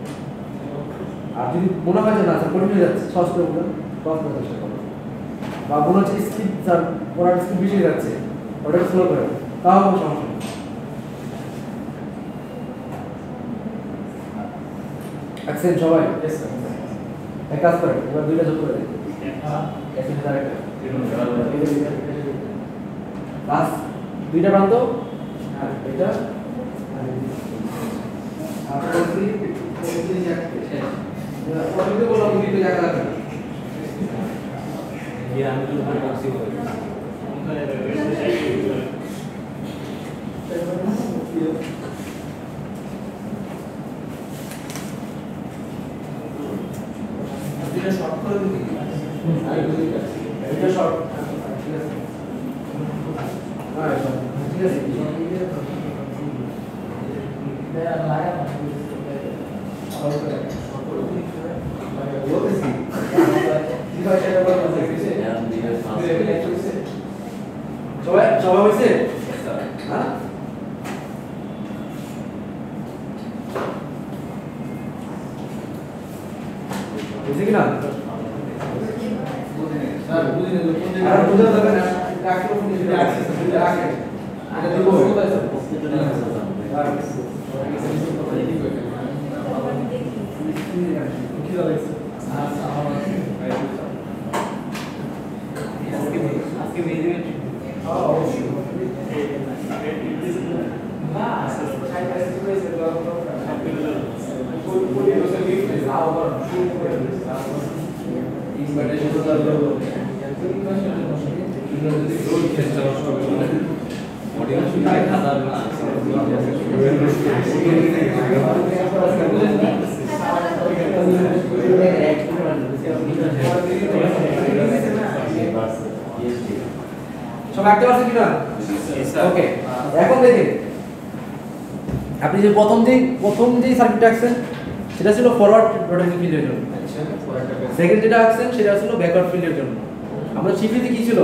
আর যদি মনে হয় যে না স্যার কঠিন হয়ে যাচ্ছে সহজ করে বলবেন সহজ করে চেষ্টা করবেন বা মনে হচ্ছে স্কিপ স্যার পড়ার স্কিপ বেশি হয়ে যাচ্ছে ওটা স্লো করে তাও কোনো সমস্যা নেই। অ্যাকসেন্ট সবাই এক কাজ করেন এবার দুইটা যোগ করে দিন বাস দুইটা প্রান্ত আর এটা শর্ট করে দিই এটা শর্ট ঠিক আছে হ্যাঁ ঠিক আছে এটা লাগা সবাই হয়েছে হ্যাঁ বুঝলি কিনা স্যার বুঝিনি তো কোন জায়গায় আর বুঝা যাবে না ডাক্তার ফোন দিয়ে আছে এটা আগে এটা দিব আজকে মেজে অবশ্যই না সাইড বাই সাইড করেছে তো কোন বছর গিফট লাভ কর শুরু করে ইনভাইটেশন তো দাও যদি রোল চেষ্টা করতে হবে অডিয়েন্স কি খাতা না সব আঁকতে পারছেন কিনা ওকে এখন দেখেন আপনি যে প্রথম যে সার্কিটটা আঁকছেন সেটা ছিল ফরওয়ার্ড রোটেটিং ফিল্ডের জন্য সেকেন্ড যেটা আঁকছেন সেটা ছিল ব্যাকওয়ার্ড ফিল্ডের জন্য আমরা শিফটিতে কি ছিল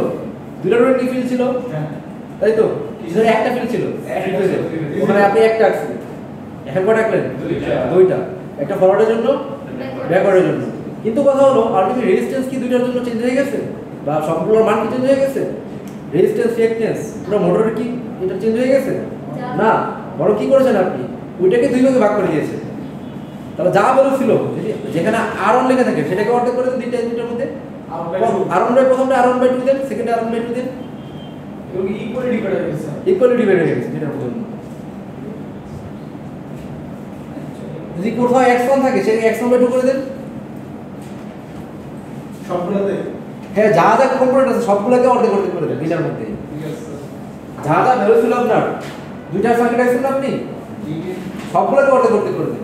দুটো রোটেটিং ফিল্ড ছিল তাই তো কিসের একটা ফিল্ড ছিল ওখানে আপনি একটা আঁকছেন এখন কত আঁকলেন দুইটা একটা ফরওয়ার্ডের জন্য ব্যাকওয়ার্ডের জন্য কিন্তু কথা হলো আলটিমেট রেজিস্ট্যান্স কি দুইটার জন্য চেঞ্জ হয়ে গেছে বা সবগুলোর মান কি চেঞ্জ হয়ে গেছে রেজিস্ট্যান্স রিঅ্যাকট্যান্স পুরো মোটরের কি এটা চেঞ্জ হয়ে গেছে না বড় কি করেছেন আপনি ওইটাকে দুই ভাগে ভাগ করে দিয়েছেন তাহলে যা বলেছিল যেখানে আর1 লেখা থাকে সেটাকে অর্ধেক করে দেন দুইটার মধ্যে আর1 বাই প্রথমটা আর1 বাই 2 দেন সেকেন্ডে আর1 বাই 2 দেন এবং ইকুয়ালি ডিভাইড হয়ে গেছে এটার মধ্যে যদি কোথাও x1 থাকে সেটাকে x1 বাই 2 করে দেন সবগুলোতে হ্যাঁ যা যা কম্পোনেন্ট আছে সবগুলোকে অর্ধেক করে দেন দুইটার মধ্যে ঠিক আছে যা যা ভ্যালু ছিল আপনার দুইটা সার্কিট আছে না আপনি সবগুলোকে অর্ধেক করে দেন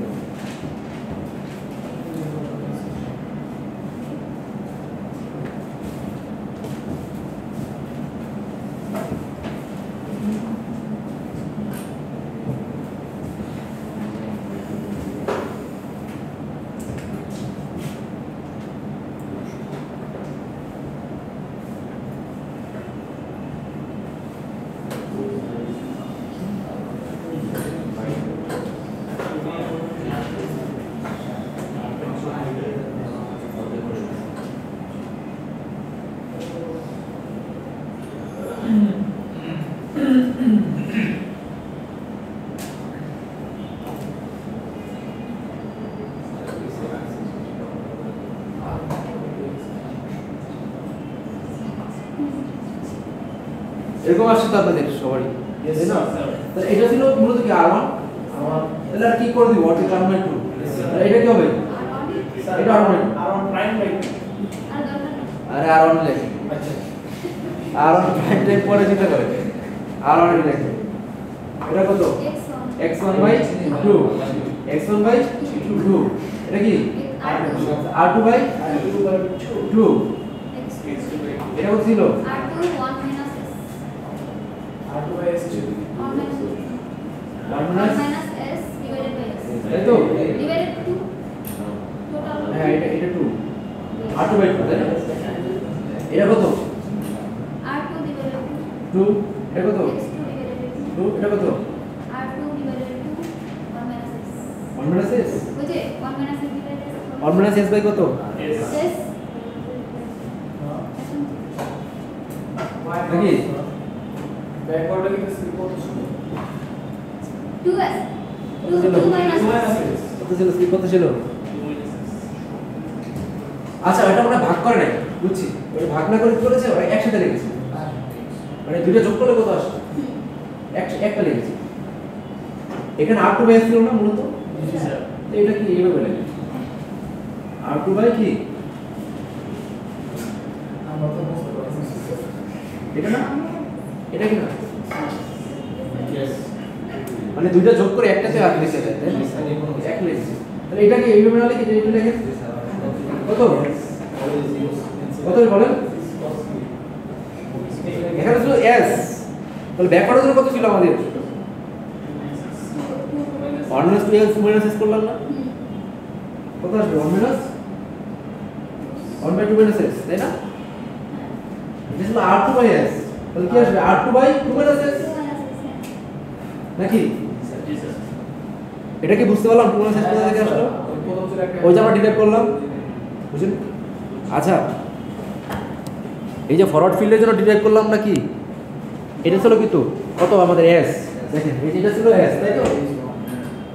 এরকম আসছে তো আপনাদের সবারই, Yes, তাই না? sir. তাহলে এটা ছিল মূলত কি R1, আমার তাহলে আর কি করে দিব অর্থাৎ R1/2, তাহলে এটা কি হবে? এটা R1 আরাউন্ড প্রাইম বাই আরে R1 লেখে, আচ্ছা R1 প্রাইম টাইম পরে চিন্তা করে, R1 লেখে। এটা কত? x1/2, x1/2, এটা কি R2/2, এটা কত ছিল? R2 বাই S ছিল 1 minus, তাই তো? হ্যাঁ এটা 2, R2/2, তাই না? এটা কত? 2, এটা কত? 2, এটা কত? 1 minus s, 1 minus s by কত? নাকি? ব্যাকওয়ার্ডে কিন্তু স্লিপ কত ছিল কত ছিল স্লিপ কত ছিল? আচ্ছা এটা আমরা ভাগ করে নাই, বুঝছি। ওটা ভাগ না করে কি করেছে, ওরা একসাথে লিখেছে, মানে দুইটা যোগ করলে কত আসে? একটা লিখেছে। এখানে R2/s ছিল না মূলত, জি স্যার তো এটা কি এইভাবে লেখে R2 বাই কি আমরা তো বুঝতে পারছি এটা না, এটা কি না, यस মানে দুইটা যোগ করে একটাতে আর লিখে দেয়, তাই না? এক লিখেছে, তাহলে এটা কি এইভাবে না লিখে এটা লিখে কত কত বলেন? এখানে ছিল s, তাহলে ব্যাকওয়ার্ডের জন্য কত ছিল আমাদের? 1 minus 2s 2 minus s করলাম না, কত আসবে? 1 minus 1/2 minus s, তাই না? এটা ছিল R2/s, তাহলে কি আসবে? R2/2 minus s নাকি? এটা কি বুঝতে পারলাম? 2 minus s কোথা থেকে আসলো? ওই যে আমরা ডিরাইভ করলাম, বুঝলেন? আচ্ছা এই যে ফরওয়ার্ড ফিল্ডের জন্য ডিরাইভ করলাম নাকি, এটা ছিল কিন্তু কত আমাদের s, দেখেন এই যেটা ছিল s, তাই তো?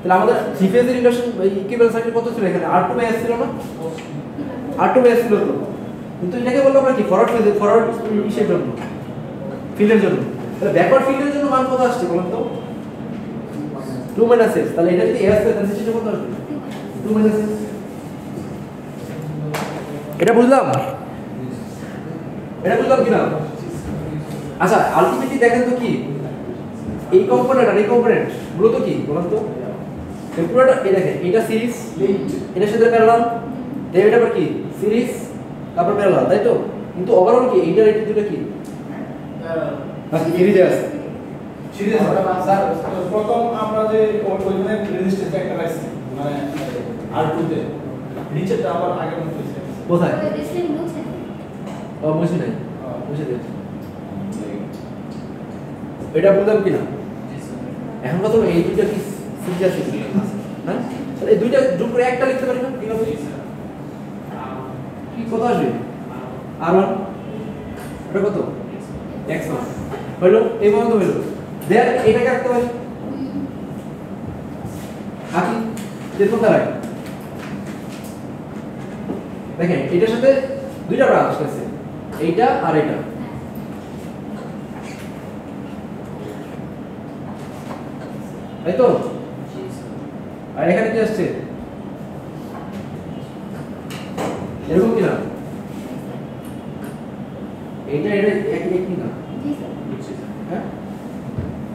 তাহলে আমাদের থ্রি ফেজের ইন্ডাকশন ইকুইভ্যালেন্ট সার্কিট কত ছিল এখানে? R2/s ছিল না? R2/s ছিল তো, কিন্তু এটাকে বললাম আমরা কি ফরওয়ার্ড ফেজ, ফরওয়ার্ড ইসের জন্য, ফিল্ডের জন্য। তাহলে ব্যাকওয়ার্ড ফিল্ডের জন্য মান কত আসছে বলুন তো? 2 minus s, তাহলে এটা যদি s হয় তাহলে সেটা কত আসবে? 2 minus s, এটা বুঝলাম? এটা বুঝলাম কিনা? আচ্ছা আলটিমেটলি দেখেন তো কি এই কম্পোনেন্ট আর এই কম্পোনেন্ট মূলত কি বলুন তো? এই পুরোটা এই দেখেন, এটা সিরিজ, এটার সাথে প্যারালাল, দেন এটা আবার কি সিরিজ, তারপর প্যারালাল, তাই তো? কিন্তু ওভারঅল কি এইটার এটা দুটো কি সিরিজে আছে? সিরিয়াস স্যার প্রথম আমরা যে ওইখানে রেজিস্ট্যান্স একটা রাখছি মানে R2 তে নিচেটা আবার আগের মতো হইছে কোথায়? ও বুঝি নাই, বুঝে দিয়েছি। এটা বুঝলাম কিনা? এখন কথা হলো এই দুইটা কি সিরিজ আছে? হ্যাঁ, তাহলে এই দুইটা যোগ করে একটা লিখতে পারি না? কিভাবে? কি কত আসবে? R1, এটা কত? x1 হলো, এই পর্যন্ত হলো। দেন এটাকে রাখতে পারি আকি যে কোথায় রাখি, দেখেন এটার সাথে দুইটা ব্রাঞ্চ আছে, এইটা আর এটা, তাই তো? আর এখানে কি আসছে? এরকম কি না? এইটা এটা একই একই না? হ্যাঁ,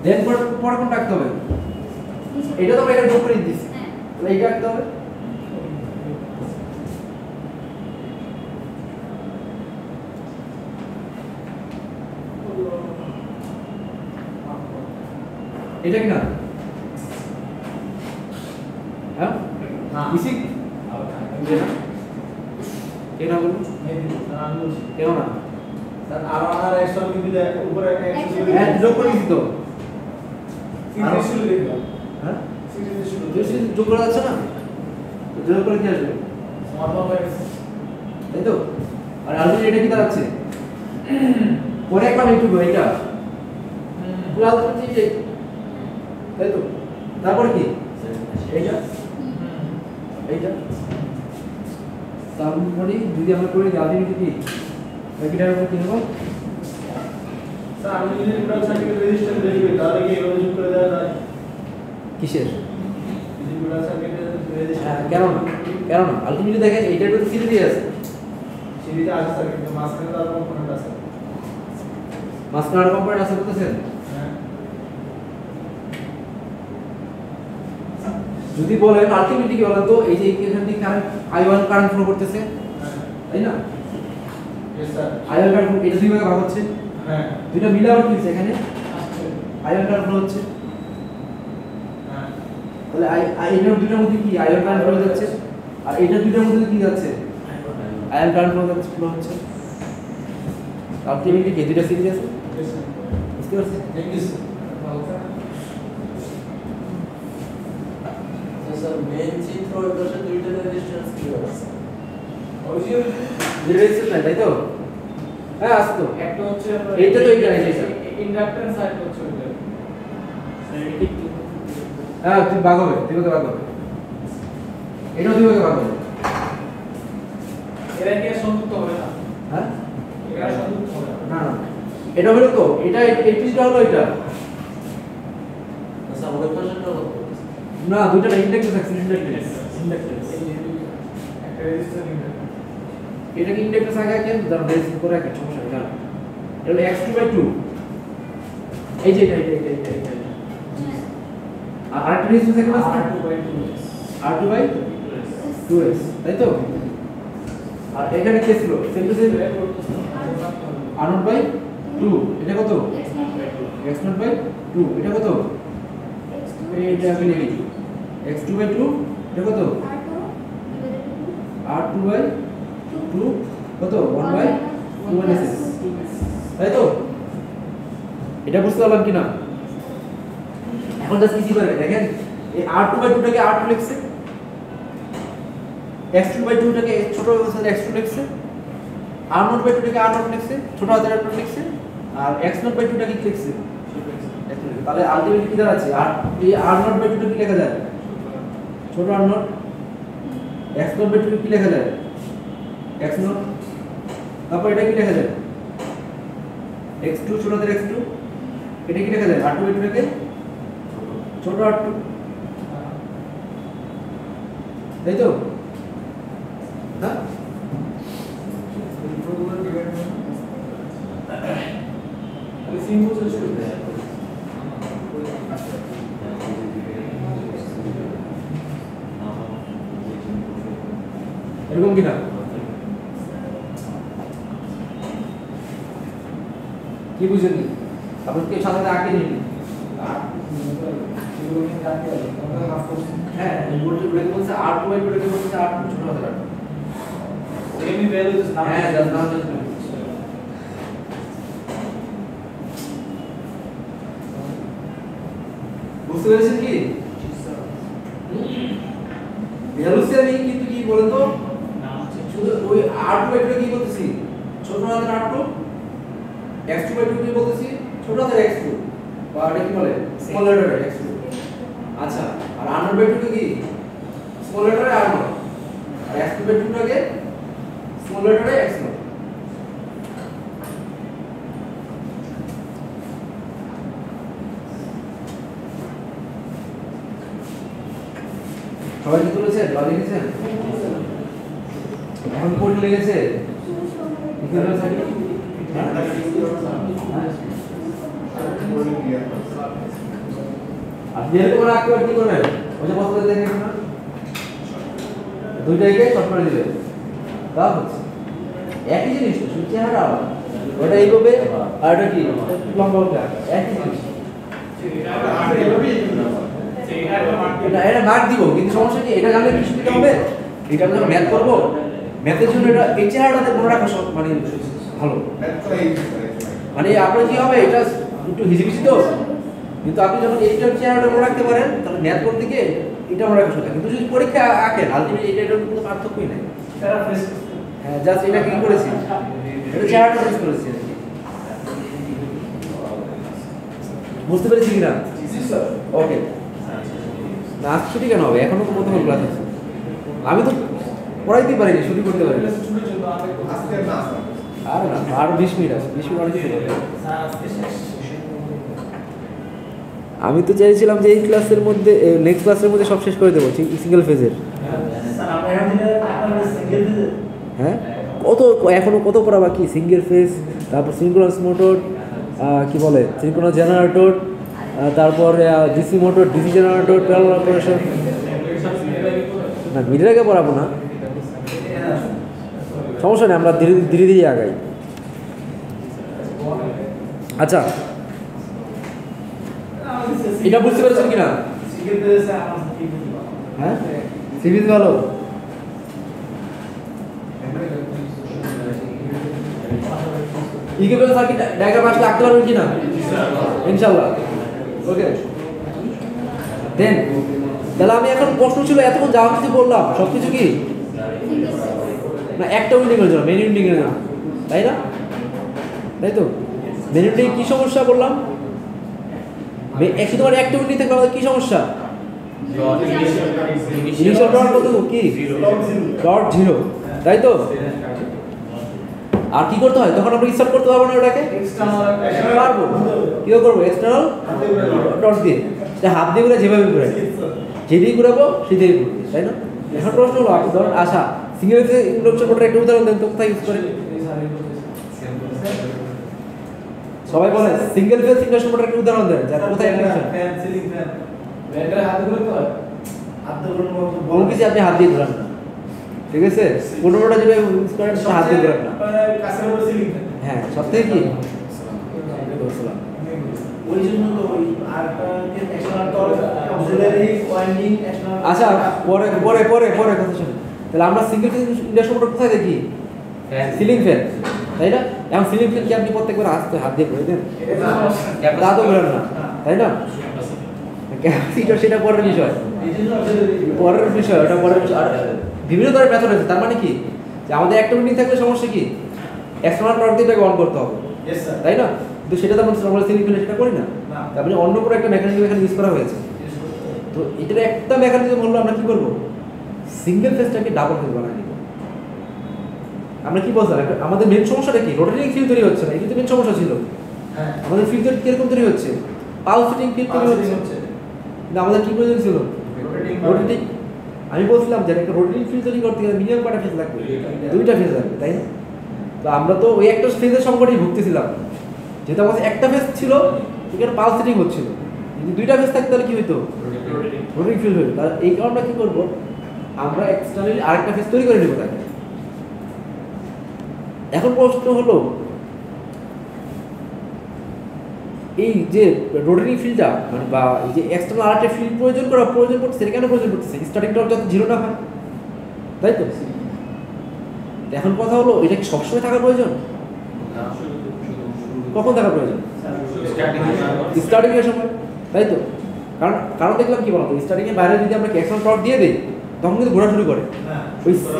দেন পর কোন রাখতে হবে? এটা তো আমরা এখানে যোগ করে দিচ্ছি, তাহলে এইটা রাখতে হবে। এটা কি না? হ্যাঁ না ইসি কেন বলুন? কেন না? স্যার আর এক্সট্রা কি দিলে উপরে হ্যাঁ যোগ করে দিছি তো। সিরিজ শুরু দেখলাম হ্যাঁ সিরিজ শুরু যোগ করা যাচ্ছে না, তো যোগ করে কি আসবে? সমাধান হয়ে গেছে তাই তো? আর আলটিমেট এটা কি দাঁড়াচ্ছে? পরে একবার একটু এটা পুরো আলটিমেট এই, তাই তো? তারপরে কি এইটা এইটা, তারপরে যদি আমরা করি আলটিমেট কি একটার উপর কি নেব? স্যার আমি যদি নিউট্রাল সার্কিট রেজিস্ট্যান্স বের করি তাহলে কি এভাবে যোগ করে দেওয়া যায়? কিসের? যদি নিউট্রাল সার্কিটের রেজিস্ট্যান্স কেন না? কেন না? আলটিমেটলি দেখেন এইটার তো সিরিজে আছে। সিরিজে আছে স্যার, কিন্তু মাঝখানে তার কম্পোনেন্ট আছে। মাঝখানে আর কম্পোনেন্ট আছে বলতেছেন? হ্যাঁ। যদি বলেন আলটিমেটলি কি বলেন তো, এই যে এখান থেকে কারেন্ট I1 কারেন্ট ফ্লো করতেছে, তাই না? Yes sir. I1 কারেন্ট এটা দুই ভাগে ভাগ হচ্ছে। হ্যাঁ। দুইটা মিলে আবার কি হচ্ছে এখানে? I1 কারেন্ট ফ্লো হচ্ছে। হ্যাঁ। তাহলে এটার দুইটার মধ্যে কি I1 কারেন্ট ফ্লো যাচ্ছে, আর এটা দুইটার মধ্যে কি যাচ্ছে? I1 কারেন্ট ফ্লো হচ্ছে। আলটিমেটলি কি দুইটা সিরিজ আছে? Yes sir. বুঝতে পারছেন? Thank you sir. Sir main চিত্র ওই পাশে দুইটা রেজিস্ট্যান্স কি আছে? অরিজিনাল রেজিস্ট্যান্স নাই, তাই তো? হ্যাঁ আছে তো। একটা হচ্ছে এইটা তো এইটা ইন্ডাক্ট্যান্স সাইড হচ্ছে ওইটা। হ্যাঁ তুই ভাগ হবে, দুই ভাগে ভাগ হবে। এটাও দুই ভাগে ভাগ হবে। এরা কি সংযুক্ত হবে না? হ্যাঁ এরা সংযুক্ত হবে না। না না, এটা হলো তো, এটা এই পিসটা হলো এটা। স্যার ওই পাশেটা কত? না দুইটা ইন্ডাক্টর আছে, ইন্ডাক্টর। একটা রেজিস্ট্যান্স ইন্ডাক্টর। এটা কি ইন্ডাক্টর আগে কেন ধর রেজিস্টার করে রাখেন, সমস্যা নেই। এটা হলো x2/2। এই যে এটা আর আরেকটা রেজিস্ট্যান্স এখানে আছে R2/2s, তাই তো? আর এখানে কি ছিল? সেম টু সেম R0/2, এটা কত? x0/2, এটা কত? এটা আমি লিখি x2/2, এটা কত? R2/2 কত? 1/2s, তাই তো? এটা বুঝতে পারলাম কিনা? এখন জাস্ট কি করবে দেখেন, এই R2/2 টাকে R2 লিখছে, x2/2 টাকে ছোট হাতের x2 লিখছে, R0/2 টাকে R0 লিখছে, ছোট হাতের R0 লিখছে, আর x0/2 টাকে কি লিখছে? তাহলে আলটিমেটলি কি দাঁড়াচ্ছে? আর এই R0/2 টা কি লেখা যায়? ছোট R0। x0/2 কি লেখা যায়? x0। তারপর এটা কি লেখা যায়? x2, ছোট হাতের x2, এটা কি লেখা যায়? R2/2 টাকে ছোট R2, তাই তো? না তাহলে সিম্বল চলে আসবে। এরকম কিনা? কি বুঝেননি? আপনি কি সাথে আঁকে নিন? হ্যাঁ, ভোল্টেজ ব্রেক বলছে R2/2 টাকে বলছে R2 ছোট হাতের R2। এমনি ভ্যালু না। হ্যাঁ, জাস্ট নাম জাস্ট। বুঝতে পেরেছেন কি? ভ্যালুসে আমি কিন্তু কি বলেন তো, শুধু ওই R2/2 কি বলতেছি? ছোট হাতের R2, x2/2 কি বলতেছি? ছোট হাতের x2, বা এটা কি বলে? স্মল লেটারের x2। আচ্ছা, আর R0/2 কি? স্মল লেটারের R0, আর x2/2 টাকে স্মল লেটারের x0। সবাই কি তুলেছেন? বা লিখেছেন? এখন কোড লেগেছে? Equal side? আপনি এরকম রাখতে কি করবেন? ওই যে বস্তা দেখেন না, দুইটাকে শর্ট করে দিবেন, তা হচ্ছে একই জিনিস তো, শুধু চেহারা আলাদা। ওটা এইভাবে আর এটা কি লম্বা হবে, একই জিনিস। এটা মার্ক দিব, কিন্তু সমস্যা কি, এটা জানলে কি সুবিধা হবে? এটা আমরা ম্যাথ করব, ম্যাথের জন্য এটা এই চেহারাটাতে মনে রাখা সব মানে ভালো। মানে আপনার কি হবে, এটা একটু হিজিবিজি তো, কিন্তু আপনি যখন এইটার চেহারাটা মনে রাখতে পারেন, তাহলে ম্যাথ করতে গিয়ে এটা মনে রাখা সোজা। কিন্তু যদি পরীক্ষা আঁকেন, আলটিমেটলি এটার কোনো পার্থক্যই নাই। হ্যাঁ, জাস্ট এটা কি করেছি, এটা চেহারাটা চেঞ্জ করেছি। বুঝতে পেরেছি কিনা? ওকে, না আজ ছুটি কেন হবে? এখনো তো প্রথম ক্লাস আছে, আমি তো পড়াইতেই পারিনি, ছুটি করতে পারিনি। আর না আর 20 মিনিট আছে, 20 মিনিট অনেক ছিল। স্যার আজকে শেষ। আমি তো চাইছিলাম যে এই ক্লাসের মধ্যে নেক্সট ক্লাসের মধ্যে সব শেষ করে দেবো সিঙ্গেল ফেজের। স্যার আমরা এখন দিনে আপনাদের সিঙ্গেল দিতে হ্যাঁ কত এখনো কত পড়া বাকি, সিঙ্গেল ফেজ, তারপর সিনক্রোনাস মোটর, কি বলে সিনক্রোনাস জেনারেটর, তারপর DC motor, DC generator, parallel operation. না মিডিল আগে পড়াবো না, সমস্যা নেই, আমরা ধীরে ধীরে ধীরে আগাই। আচ্ছা এটা বুঝতে পেরেছেন কিনা? সিঙ্গেল দিতে স্যার আমার কি বুঝবা? হ্যাঁ সিরিজ ভালো। ইকুইভ্যালেন্ট সার্কিট ডায়াগ্রাম আসলে আঁকতে পারবেন কিনা? ইনশাআল্লাহ। ওকে দেন তাহলে আমি এখন প্রশ্ন ছিল এতক্ষণ যা কিছু বললাম সব কিছু কি না একটা উইন্ডিং এর জন্য, মেন উইন্ডিং এর জন্য, তাই না? তাই তো মেন উইন্ডিং কি সমস্যা বললাম? একটু তোমার একটা উইন্ডিং থাকলে আমাদের কি সমস্যা? ইনিশিয়াল ডট কত কি? ডট 0, তাই তো? আর কি করতে হয় তখন? আমরা স্টার্ট করতে পারবো না ওটাকে? পারবো। কি করবো? এক্সটার্নাল ডট দিয়ে, এটা হাত দিয়ে ঘুরে যেভাবে ঘুরে, যেদিকে ঘুরাবো সেদিকে ঘুরবে, তাই না? এখন প্রশ্ন হলো আপনি ধরুন আশা সিঙ্গেল ফেজ ইন্ডাকশন মোটর একটা উদাহরণ দেন তো, কোথায় ইউজ করে? সবাই বলে সিঙ্গেল ফেজ ইন্ডাকশন মোটর একটা উদাহরণ দেন, যার কোথায় application? Fan ceiling fan battery হাতে করে তো হাত দিয়ে কোনো কিছু আপনি হাত দিয়ে ঘুরান না, ঠিক আছে? কোনোটা যেটা ইউজ করেন সেটা হাত দিয়ে ঘুরান না। কাছের উপর সিলিং ফ্যান। হ্যাঁ সব থেকে কি ওই জন্য তো ওই আরটা external torque auxiliary winding external. আচ্ছা পরে পরে পরে পরে কথা শুনুন। তাহলে আমরা সিঙ্গেল ফেজ ইন্ডাকশন মোটর কোথায় দেখি? সিলিং ফ্যান, তাই না? এখন সিলিং ফ্যান কি আপনি প্রত্যেকবার হাত দিয়ে ঘুরে দেন? তা তো ঘুরান না, তাই না? ক্যাপাসিটর সেটা পরের বিষয়, পরের বিষয়, ওটা পরের বিষয়। আর বিভিন্ন ধরনের মেথড আছে, তার মানে কি যে আমাদের একটা উইন্ডিং থাকলে সমস্যা কি? এক্সটার্নাল টর্ক দিয়ে এটাকে অন করতে হবে, यस স্যার। তাই না? কিন্তু সেটা তো আমরা সিলিং ফ্যানে সেটা করি না, না। তার মানে অন্য কোনো একটা মেকানিজম এখানে ইউজ করা হয়েছে। তো এটার একটা মেকানিজম হলো আমরা কি করব? সিঙ্গেল ফেজটাকে ডাবল ফেজ বানাই দিব। আমরা কি বলছিলাম আমাদের মেন সমস্যাটা কি? রোটারিং ফিল্ড তৈরি হচ্ছে না, এটা তো মেন সমস্যা ছিল। হ্যাঁ আমাদের ফিল্ড কিরকম তৈরি হচ্ছে? পালসেটিং ফিল্ড তৈরি হচ্ছে। কিন্তু আমাদের কি প্রয়োজন ছিল? রোটেটিং। আমি বলছিলাম যে একটা রোটেটিং ফিল্ড তৈরি করতে গেলে মিনিমাম কয়টা ফেজ লাগবে? দুইটা ফেজ লাগবে, তাই না? তো আমরা তো ওই একটা ফেজের সংকটেই ভুগতেছিলাম, যেহেতু আমাদের একটা ফেজ ছিল এখানে পালসেটিং হচ্ছিল। যদি দুইটা ফেজ থাকতো তাহলে কি হইতো? রোটেটিং ফিল্ড হইতো। তাহলে এই কারণে আমরা কি করব? আমরা এক্সটার্নালি আরেকটা ফেজ তৈরি করে নেব তাকে। এখন প্রশ্ন হলো এই যে রোটারি ফিল্ডটা মানে বা এই যে এক্সটার্নাল আরেকটা ফিল্ড প্রয়োজন পড়তেছে, কেন প্রয়োজন পড়তেছে? স্টার্টিং টর্ক যাতে 0 না হয়, তাই তো? এখন কথা হলো এটা কি সবসময় থাকার প্রয়োজন? কখন থাকার প্রয়োজন? স্টার্টিং এর সময়, তাই তো? কারণ কারণ দেখলাম কি বলতো, স্টার্টিং এর বাইরে যদি আমরা এক্সটার্নাল টর্ক দিয়ে দেই তখন কিন্তু ঘোরা শুরু করে হ্যাঁ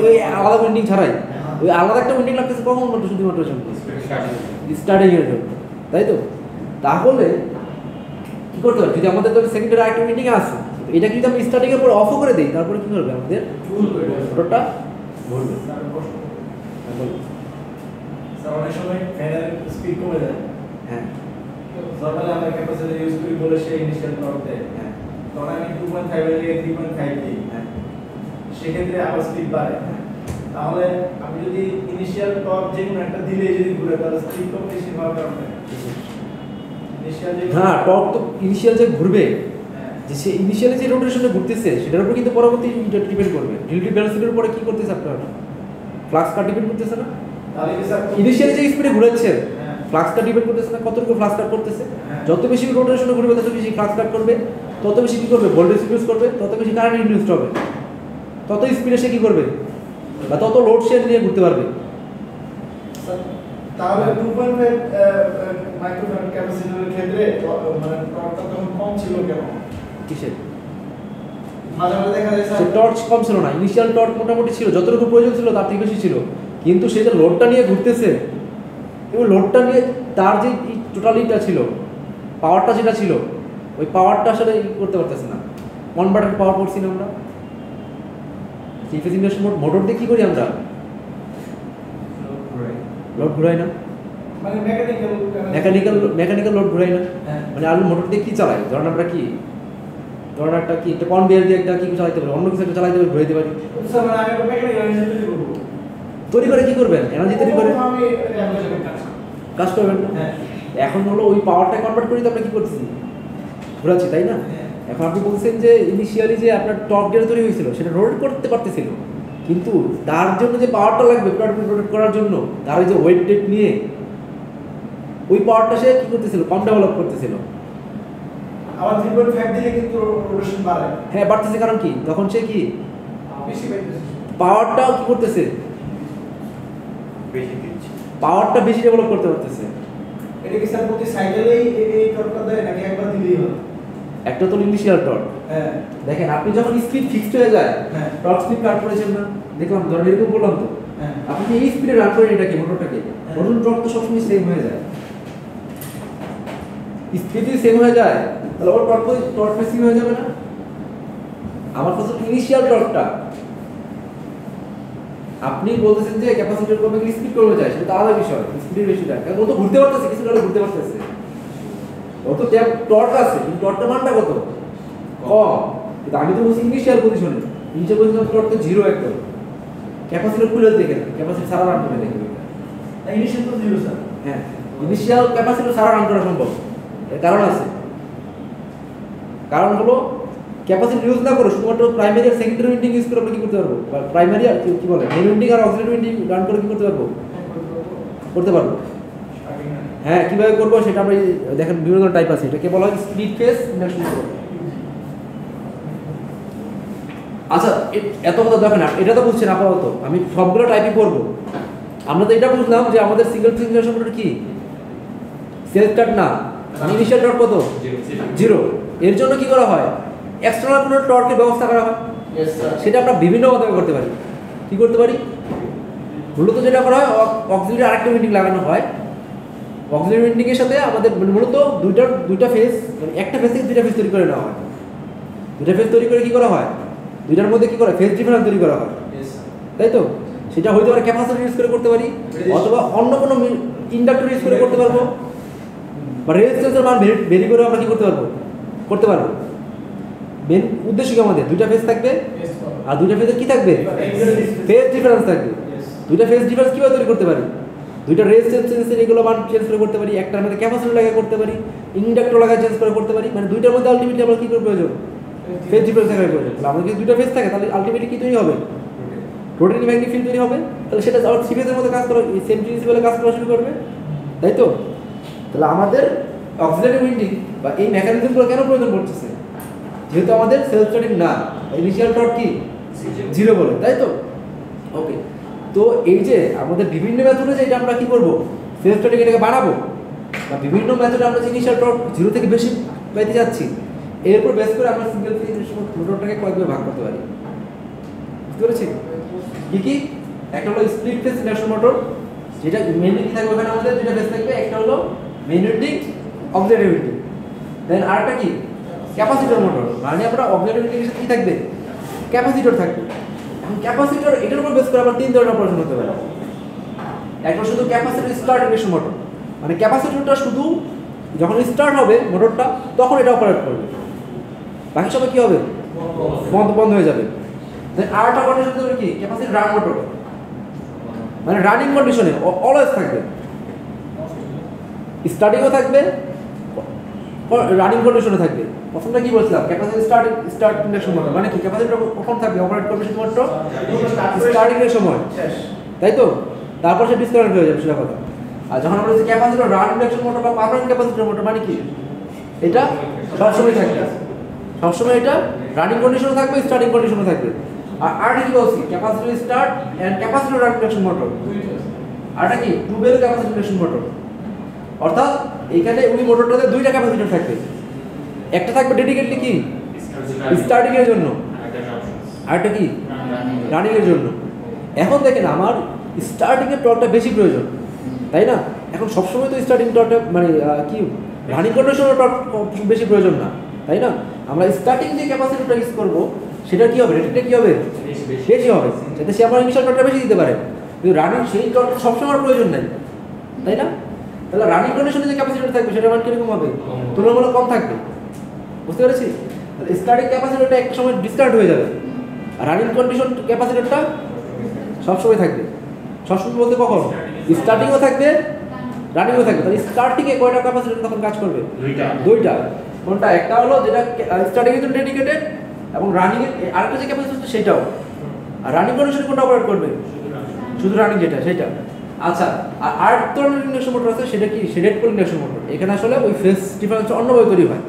ওই আলাদা উইন্ডিং ছাড়াই। ওই আলাদা একটা উইন্ডিং লাগতেছে কখন? শুধুমাত্র স্টার্টিং এর জন্য, তাই তো? তাহলে কি করতে হবে? যদি আমাদের তো সেকেন্ডারি আরেকটা উইন্ডিং আছে, এটা যদি আমরা স্টার্টিং এর পর অফ করে দেই তারপরে কি করবে? আমাদের মোটরটা ঘুরবে। স্যার অনেক সময় ফ্যানের স্পিড কমে যায়। হ্যাঁ নরমালি আমরা ক্যাপাসিটর ইউজ করি বলে সেই ইনিশিয়াল টর্ক দেয়। হ্যাঁ তখন আমি 2.5 এর জায়গায় 3.5 দিই, হ্যাঁ সেক্ষেত্রে আবার স্পিড বাড়ে। তাহলে আমি যদি ইনিশিয়াল টর্ক যে কোনো একটা দিলে যদি ঘুরে তাহলে স্পিড কম বেশি হওয়ার কারণে ইনিশিয়াল যে হ্যাঁ টর্ক তো ইনিশিয়াল যে ঘুরবে, হ্যাঁ যে সে ইনিশিয়ালি যে রোটেশনে ঘুরতেছে সেটার উপর কিন্তু পরবর্তী ডিপেন্ড করবে। রিলেটিভ ভেলোসিটির উপরে কি করতেছে আপনারা? ফ্লাক্সটা ডিপেন্ড করতেছে না? তাহলে কি স্যার ইনিশিয়ালি যে স্পিডে ঘুরাচ্ছে হ্যাঁ ফ্লাক্সটা ডিপেন্ড করতেছে না? কতটুকু ফ্লাক্স কাট করতেছে? হ্যাঁ। যত বেশি রোটেশনে ঘুরবে তত বেশি ফ্লাক্স কাট করবে, তত বেশি কি করবে? ভোল্টেজ ইনডিউস করবে, তত বেশি কারেন্ট ইনডিউস হবে, তত স্পিডে সে কি করবে? বা তত লোড শেয়ার নিয়ে ঘুরতে পারবে। তাহলে 2.5 মাইক্রোফ্যারাড ক্যাপাসিটরের ক্ষেত্রে মানে টর্কটা তখন কম ছিল কেন? কিসের? মাঝে মাঝে দেখা যায় সে স্যার টর্চ কম ছিল না, ইনিশিয়াল টর্ক মোটামুটি ছিল, যতটুকু প্রয়োজন ছিল তার থেকে বেশি ছিল, কিন্তু সে যে লোডটা নিয়ে ঘুরতেছে এবং লোডটা নিয়ে তার যে টোটালিটা ছিল, পাওয়ারটা যেটা ছিল, ওই পাওয়ারটা আসলে করতে পারতেছে না। কনভার্টার পাওয়ার করছি না আমরা থ্রি ফেজ ইন্ডাকশন মোটর দিয়ে কি করি আমরা? লোড ঘুরাই না, মানে মেকানিক্যাল মেকানিক্যাল লোড ঘুরাই না, হ্যাঁ। মানে আলু মোটর দিয়ে কি চালাই, ধরেন আমরা কি ধরেন একটা কি একটা কনভেয়ার দিয়ে একটা কি চালাইতে পারি, অন্য কিছু একটা চালাইতে পারি, ঘুরাইতে পারি। স্যার মানে আমি একটা মেকানিক্যাল ইঞ্জিনিয়ার করব। তৈরি করে কি করবেন, এনার্জি তৈরি করে আমি কাজ করবেন না। হ্যাঁ এখন হলো ওই পাওয়ারটা কনভার্ট করে তো আমরা কি করতেছি, ঘোরাচ্ছি, তাই না? হ্যাঁ। এখন আপনি বলছেন যে ইনিশিয়ালি যে আপনার টর্ক যেটা তৈরি হয়েছিল সেটা রোটেট করতে পারতেছিল, কিন্তু তার জন্য যে পাওয়ারটা লাগবে রোটেট করার জন্য, তার ওই যে ওয়েট টেট নিয়ে ওই পাওয়ারটা সে কি করতেছিল, কম ডেভেলপ করতেছিল। আবার 3.5 দিলে কিন্তু রোটেশন বাড়ে। হ্যাঁ বাড়তেছে, কারণ কি তখন সে কি বেশি পাইতেছে। পাওয়ারটাও কি করতেছে, বেশি দিচ্ছি। পাওয়ারটা বেশি ডেভেলপ করতে পারতেছে। এটা কি স্যার প্রতি সাইকেলেই এই টর্কটা দেয় নাকি একবার দিলেই হয়? একটা তো ইনিশিয়াল টর্ক, হ্যাঁ দেখেন আপনি যখন স্পিড ফিক্সড হয়ে যায়, হ্যাঁ। টর্ক স্পিড কাট করেছেন না, দেখলাম ধরেন এরকম বললাম তো, হ্যাঁ আপনি যে এই স্পিডে রান করেন এটাকে মোটরটাকে, মোটর টর্ক তো সবসময় সেম হয়ে যায়। স্পিড যদি সেম হয়ে যায় তাহলে ওর টর্ক সেম হয়ে যাবে না? আমার কাছে ইনিশিয়াল টর্কটা, আপনি বলতেছেন যে ক্যাপাসিটর কমে গেলে স্পিড কমে যায়, সেটা তো আলাদা বিষয়, স্পিডের বেশিটা, কারণ ও তো ঘুরতে পারতেছে, কিছু কারণে ঘুরতে পারতেছে, ও তো টর্ক আছে, কিন্তু টর্কটা মানটা কত কম। কিন্তু আমি তো বলছি ইনিশিয়াল পজিশনে, ইনিশিয়াল পজিশনে টর্ক তো জিরো একদম। ক্যাপাসিটর খুলে দেখে, ক্যাপাসিটর সারা রান করে দেখবে। ইনিশিয়াল তো 0 স্যার। হ্যাঁ ইনিশিয়াল ক্যাপাসিটর সারা রান করা সম্ভব, এর কারণ আছে। কারণ হলো ক্যাপাসিটি ইউজ না করে শুধুমাত্র প্রাইমারি আর সেকেন্ডারি উইন্ডিং ইউজ করে আমরা কি করতে পারবো, প্রাইমারি আর কি বলে মেইন উইন্ডিং আর অক্সিলারি উইন্ডিং রান করে কি করতে পারবো, করতে পারবো। হ্যাঁ কিভাবে করবো সেটা আমরা দেখেন বিভিন্ন ধরনের টাইপ আছে, এটাকে বলা হয় স্প্লিট ফেজ ইন্ডাকশন মোটর। আচ্ছা এত কথা দেখেন, এটা তো বুঝছেন আপাতত, আমি সবগুলো টাইপই করবো। আমরা তো এটা বুঝলাম যে আমাদের সিঙ্গেল ফেজ ইন্ডাকশন মোটর কি সেলফ স্টার্ট না, ইনিশিয়াল টর্ক কত জিরো। এর জন্য কি করা হয়, এক্সটার্নাল কোনো টর্কের ব্যবস্থা করা হয়, ইয়েস স্যার। সেটা আমরা বিভিন্ন মাধ্যমে করতে পারি। কি করতে পারি, মূলত যেটা করা হয় অক্সিলারি আরেকটা উইন্ডিং লাগানো হয়, অক্সিলারি উইন্ডিং এর সাথে আমাদের মূলত দুইটা ফেজ, মানে একটা ফেজ থেকে দুইটা ফেজ তৈরি করে নেওয়া হয়। দুইটা ফেজ তৈরি করে কি করা হয়, দুইটার মধ্যে কি করা ফেজ ডিফারেন্স তৈরি করা হয়, ইয়েস স্যার। তাই তো? সেটা হয়তো আমরা ক্যাপাসিটর ইউজ করে করতে পারি, অথবা অন্য কোনো ইন্ডাক্টর ইউজ করে করতে পারবো, বা রেজিস্ট্যান্সের মান ভেরি করে আমরা কি করতে পারবো, করতে পারবো। মেন উদ্দেশ্য কি আমাদের, দুইটা ফেজ থাকবে, ইয়েস স্যার। আর দুইটা ফেজের কি থাকবে, ফেজ ডিফারেন্স থাকবে। ইয়েস। দুইটা ফেজ ডিফারেন্স কিভাবে তৈরি করতে পারি, দুইটা রেজিস্ট্যান্সের এগুলো মান চেঞ্জ করে করতে পারি, একটার মধ্যে ক্যাপাসিটর লাগিয়ে করতে পারি, ইন্ডাক্টর লাগিয়ে চেঞ্জ করে করতে পারি, মানে দুইটার মধ্যে আলটিমেটলি আমরা কি করতে প্রয়োজন, ফেজ ডিফারেন্স থাকার প্রয়োজন। তাহলে আমাদের যদি দুইটা ফেজ থাকে তাহলে আলটিমেটলি কি তৈরি হবে, রোটেটিং ম্যাগনেটিক ফিল্ড তৈরি হবে। তাহলে সেটা আবার থ্রি ফেজের মধ্যে কাজ করা, সেম প্রিন্সিপালে কাজ করা শুরু করবে, তাই তো? তাহলে আমাদের অক্সিলারি উইন্ডিং বা এই মেকানিজমগুলো কেন প্রয়োজন পড়তেছে, যেহেতু আমাদের সেলফ স্টার্টিং না, ইনিশিয়াল টর্ক কি জিরো বলে, তাই তো? ওকে, তো এই যে আমাদের বিভিন্ন মেথডে যে এটা আমরা কি করব, সেলফ স্টার্টিং এটাকে বাড়াবো, বা বিভিন্ন মেথডে আমরা যে ইনিশিয়াল টর্ক জিরো থেকে বেশি পাইতে যাচ্ছি, এরপর বেস করে আমরা সিঙ্গেল ফেজ মোটরটাকে কয়েকভাবে ভাগ করতে পারি। বুঝতে পেরেছি কি কি? একটা হলো স্প্লিট ফেজ ইন্ডাকশন মোটর, যেটা মেইনলি কি থাকবে, ওখানে আমাদের দুটো ফেজ থাকবে, একটা হলো মেইন উইন্ডিং, অক্সিলারি উইন্ডিং, দেন আরেকটা কি ক্যাপাসিটর মোটর, মানে আমরা অক্সিলারি উইন্ডিং এর সাথে কি থাকবে, ক্যাপাসিটর থাকবে। এখন ক্যাপাসিটর এটার উপর বেস করে আমরা তিন ধরনের অপারেশন করতে পারি। একটা শুধু ক্যাপাসিটর স্টার্ট ইন্ডাকশন মোটর, মানে ক্যাপাসিটরটা শুধু যখন স্টার্ট হবে মোটরটা তখন এটা অপারেট করবে, বাকি সময় কি হবে, বন্ধ হয়ে যাবে। দেন আরেকটা কন্ডিশন হতে পারে কি, ক্যাপাসিটর রান মোটর, মানে রানিং কন্ডিশনে অলওয়েজ থাকবে, স্টার্টিংও থাকবে, রানিং কন্ডিশনে থাকবে। প্রথমটা কি বলছিলাম, ক্যাপাসিটর স্টার্ট ইন্ডাকশন মোটর, মানে কি ক্যাপাসিটর কখন থাকবে, অপারেট করবে শুধুমাত্র স্টার্টিং এর সময়, শেষ। তাই তো? তারপর সে ডিসকানেক্ট হয়ে যাবে, সেটা কথা। আর যখন আমরা ক্যাপাসিটর রান ইন্ডাকশন মোটর বা পার্মানেন্ট ক্যাপাসিটর মোটর, মানে কি এটা সবসময় থাকবে, সবসময় এটা রানিং কন্ডিশনে থাকবে, স্টার্টিং কন্ডিশনে থাকবে। আর আরেকটা কি বলছি, capacitor start and capacitor run induction motor, আরেকটা কি two value capacitor induction motor. অর্থাৎ এখানে ওই মোটরটাতে দুইটা ক্যাপাসিটর থাকবে, একটা থাকবে ডেডিকেটলি কি স্টার্টিং এর জন্য, আরেকটা কি রানিং এর জন্য। এখন দেখেন আমার স্টার্টিং এর টর্কটা বেশি প্রয়োজন, তাই না? এখন সবসময় তো স্টার্টিং টর্কটা মানে কি রানিং কন্ডিশনের টর্ক বেশি প্রয়োজন না, তাই না? আমরা স্টার্টিং যে ক্যাপাসিটরটা ইউজ করবো সেটা কি হবে, রেটিংটা কি হবে, বেশি হবে, যাতে সে আমার ইনিশিয়াল টর্কটা বেশি দিতে পারে। কিন্তু রানিং সেই টর্ক সবসময় প্রয়োজন নেই, তাই না? তাহলে রানিং কন্ডিশনে যে ক্যাপাসিটর থাকবে সেটা মান কিরকম হবে? তুলনামূলক কম থাকবে। বুঝতে পেরেছি? তাহলে স্টার্টিং ক্যাপাসিটরটা এক সময় ডিসকার্ড হয়ে যাবে, আর রানিং কন্ডিশন ক্যাপাসিটরটা সবসময় থাকবে। সবসময় বলতে কখন? স্টার্টিংও থাকবে, রানিংও থাকবে। তাহলে স্টার্টিংয়ে কয়টা ক্যাপাসিটর তখন কাজ করবে? দুইটা। কোনটা? একটা হলো যেটা স্টার্টিং এর জন্য ডেডিকেটেড, এবং রানিং এর আরেকটা যে ক্যাপাসিটর সেটাও। আর রানিং কন্ডিশনে কোনটা অপারেট করবে? শুধু রানিং যেটা সেটা। আচ্ছা, আর আরেক ধরনের ইন্ডাকশন মোটর আছে, সেটা কি? Shaded pole induction motor. এখানে আসলে ওই ফেজ ডিফারেন্স অন্যভাবে তৈরি হয়,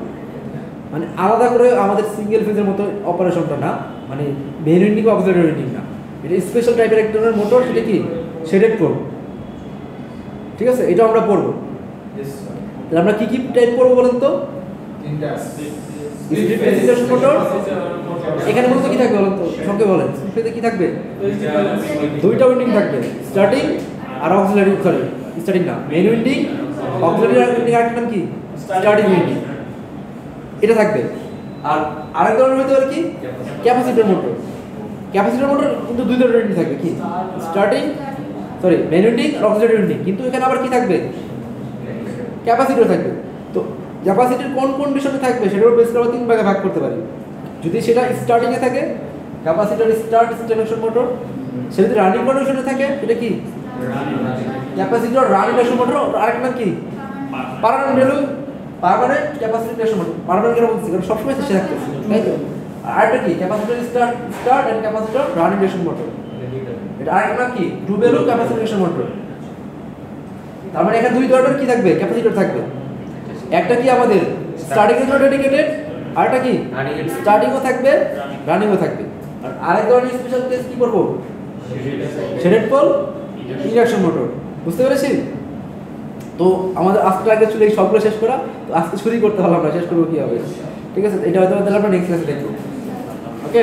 মানে আলাদা করে আমাদের সিঙ্গেল ফেজের মতো অপারেশনটা না, মানে মেইন উইন্ডিং বা অক্সিলারি উইন্ডিং না, এটা স্পেশাল টাইপের এক ধরনের মোটর। সেটা কি? Shaded pole. ঠিক আছে, এটা আমরা পড়বো। তাহলে আমরা কি কি টাইপ পড়বো বলেন তো? Induction motor. এখানে মূলত কি থাকবে বলেন তো? সঙ্গে বলেন, ফেজে কি থাকবে? দুইটা উইন্ডিং থাকবে, স্টার্টিং আর অক্সিলারি। সরি, স্টার্টিং না, মেইন উইন্ডিং, অক্সিলারি উইন্ডিং। আরেকটা নাম কি? Starting winding. এটা থাকবে। আর আরেক ধরনের হতে পারে কি? Capacitor motor. ক্যাপাসিটর মোটর কিন্তু দুই ধরনের উইন্ডিং থাকবে। কি? স্টার্টিং, সরি, মেইন উইন্ডিং আর অক্সিলারি উইন্ডিং। কিন্তু এখানে আবার কি থাকবে? ক্যাপাসিটর থাকবে। তো ক্যাপাসিটর কোন কন্ডিশনে থাকবে সেটার বেস করে তিন ভাগে ভাগ করতে পারি। যদি সেটা স্টার্টিং এ থাকে, ক্যাপাসিটর স্টার্ট ইন্ডাকশন মোটর। সেটা যদি রানিং কন্ডিশনে থাকে, এটা কি? Capacitor run induction motor. আরেকটা নাম কি? Permanent value, permanent capacitor induction motor. Permanent কেন বলছি? কারণ সবসময় শেষে থাকতেছে, তাই তো। আর একটা কি? Capacitor start and capacitor run induction motor. এটা আরেকটা নাম কি? Two value capacitor induction motor. তার মানে এখানে দুই ধরনের কি থাকবে? ক্যাপাসিটর থাকবে। একটা কি আমাদের স্টার্টিং এর জন্য ডেডিকেটেড, আরেকটা কি? স্টার্টিংও থাকবে, রানিংও থাকবে। আর আরেক ধরনের স্পেশাল কেস কি করব? Shaded pole induction motor. বুঝতে পেরেছি? তো আমাদের আজকে আগে ছিল এই সবগুলো শেষ করা। তো আজকে শুরুই করতে হলো, আমরা শেষ করবো কি হবে? ঠিক আছে, এটা হয়তো তাহলে আমরা নেক্সট ক্লাসে দেখবো। Okay,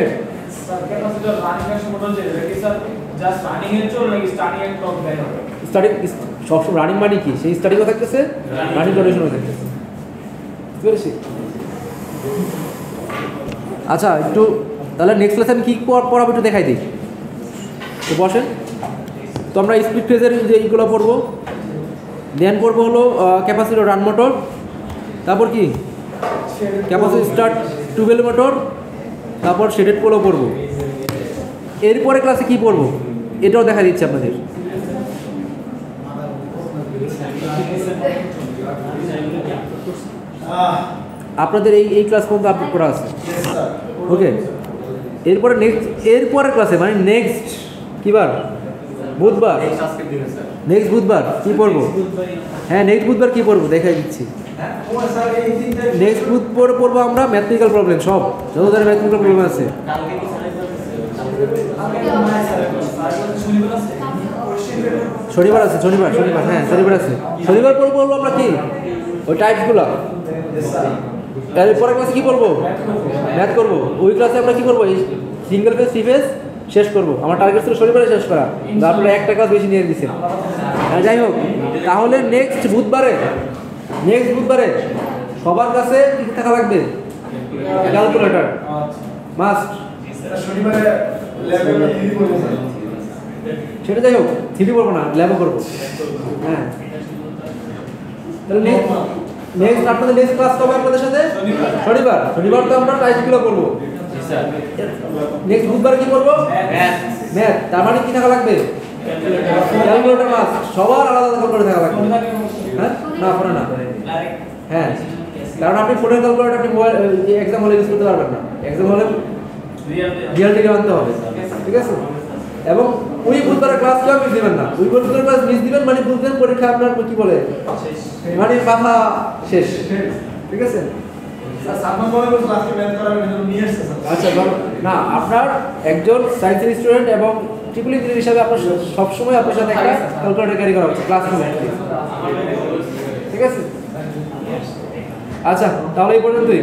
sir capacitor running induction motor যে এটা কি স্যার জাস্ট রানিং এর চল নাকি স্টার্টিং এর ক্লক দেয়? স্টার্টিং সবসময় রানিং মানে কি? সেই স্টার্টিংও থাকতেছে, রানিং কন্ডিশনও থাকতেছে। বুঝতে পেরেছি? আচ্ছা, একটু তাহলে নেক্সট ক্লাসে আমি কী পড়াবো একটু দেখাই দিই। তো বসেন। তো আমরা স্পিড ফেজের যে এইগুলো পড়বো, দেন পড়বো হলো ক্যাপাসিটর রান মোটর, তারপর কি ক্যাপাসিটর স্টার্ট টুবেল মোটর, তারপর শেডেড পোলও পড়বো। এরপরে ক্লাসে কি পড়বো এটাও দেখা দিচ্ছে আপনাদের। আপনাদের এই ক্লাস পর্যন্ত আপলোড করা আছে। ওকে, এরপরে এরপরের ক্লাসে মানে নেক্সট কি বার? বুধবার। নেক্সট বুধবার কি পড়বো? হ্যাঁ, নেক্সট বুধবার কি পড়বো দেখাই দিচ্ছি। নেক্সট বুধবার পড়বো আমরা ম্যাথমেটিক্যাল প্রবলেম, সব যত ধরনের ম্যাথমেটিক্যাল প্রবলেম আছে। শনিবার আছে, শনিবার হ্যাঁ শনিবার আছে। শনিবার পড়বো আমরা কি ওই টাইপসগুলো। এরপরে ক্লাসে কি করবো? ম্যাথ করবো। ওই ক্লাসে আমরা কি করবো? এই সিঙ্গেল ফেজ থ্রি ফেজ শেষ করবো। আমার টার্গেট ছিল শনিবারে শেষ করা, আপনারা একটা ক্লাস বেশি নিয়ে দিচ্ছেন। যাই হোক, তাহলে নেক্সট বুধবারে সবার কাছে কি থাকা লাগবে? Calculator must. সেটা যাই হোক, থ্রি করবো না, ল্যাবও করবো। হ্যাঁ, তাহলে নেক্সট আপনাদের নেক্সট ক্লাস কবে আপনাদের সাথে? শনিবার তো আমরা টাইপগুলো করবো। নেক্সট বুধবার কি করবো? ম্যাথ। তার মানে কি থাকা লাগবে? Calculator must. সবার আলাদা আলাদা করে থাকা লাগবে। হ্যাঁ, না ফোনে না। হ্যাঁ, কারণ আপনি ফোনের ক্যালকুলেটর আপনি মোবাইল এক্সাম হলে ইউজ করতে পারবেন না। এক্সাম হলে রিয়াল থেকে আনতে হবে। ঠিক আছে? এবং ওই বুধবারের ক্লাস কেউ মিস দিবেন না। ওই বুধবারের ক্লাস মিস দিবেন মানে বুঝবেন পরীক্ষা আপনার কি বলে মানে মাথা শেষ। ঠিক আছে? আচ্ছা, না আপনার একজন সায়েন্সের স্টুডেন্ট এবং ট্রিপল ইঞ্জিনিয়ার হিসাবে আপনার সবসময় আপনার সাথে একটা ক্যালকুলেটর ক্যারি করা হচ্ছে ক্লাসরুমে। ঠিক আছে? আচ্ছা, তাহলে এই পর্যন্তই।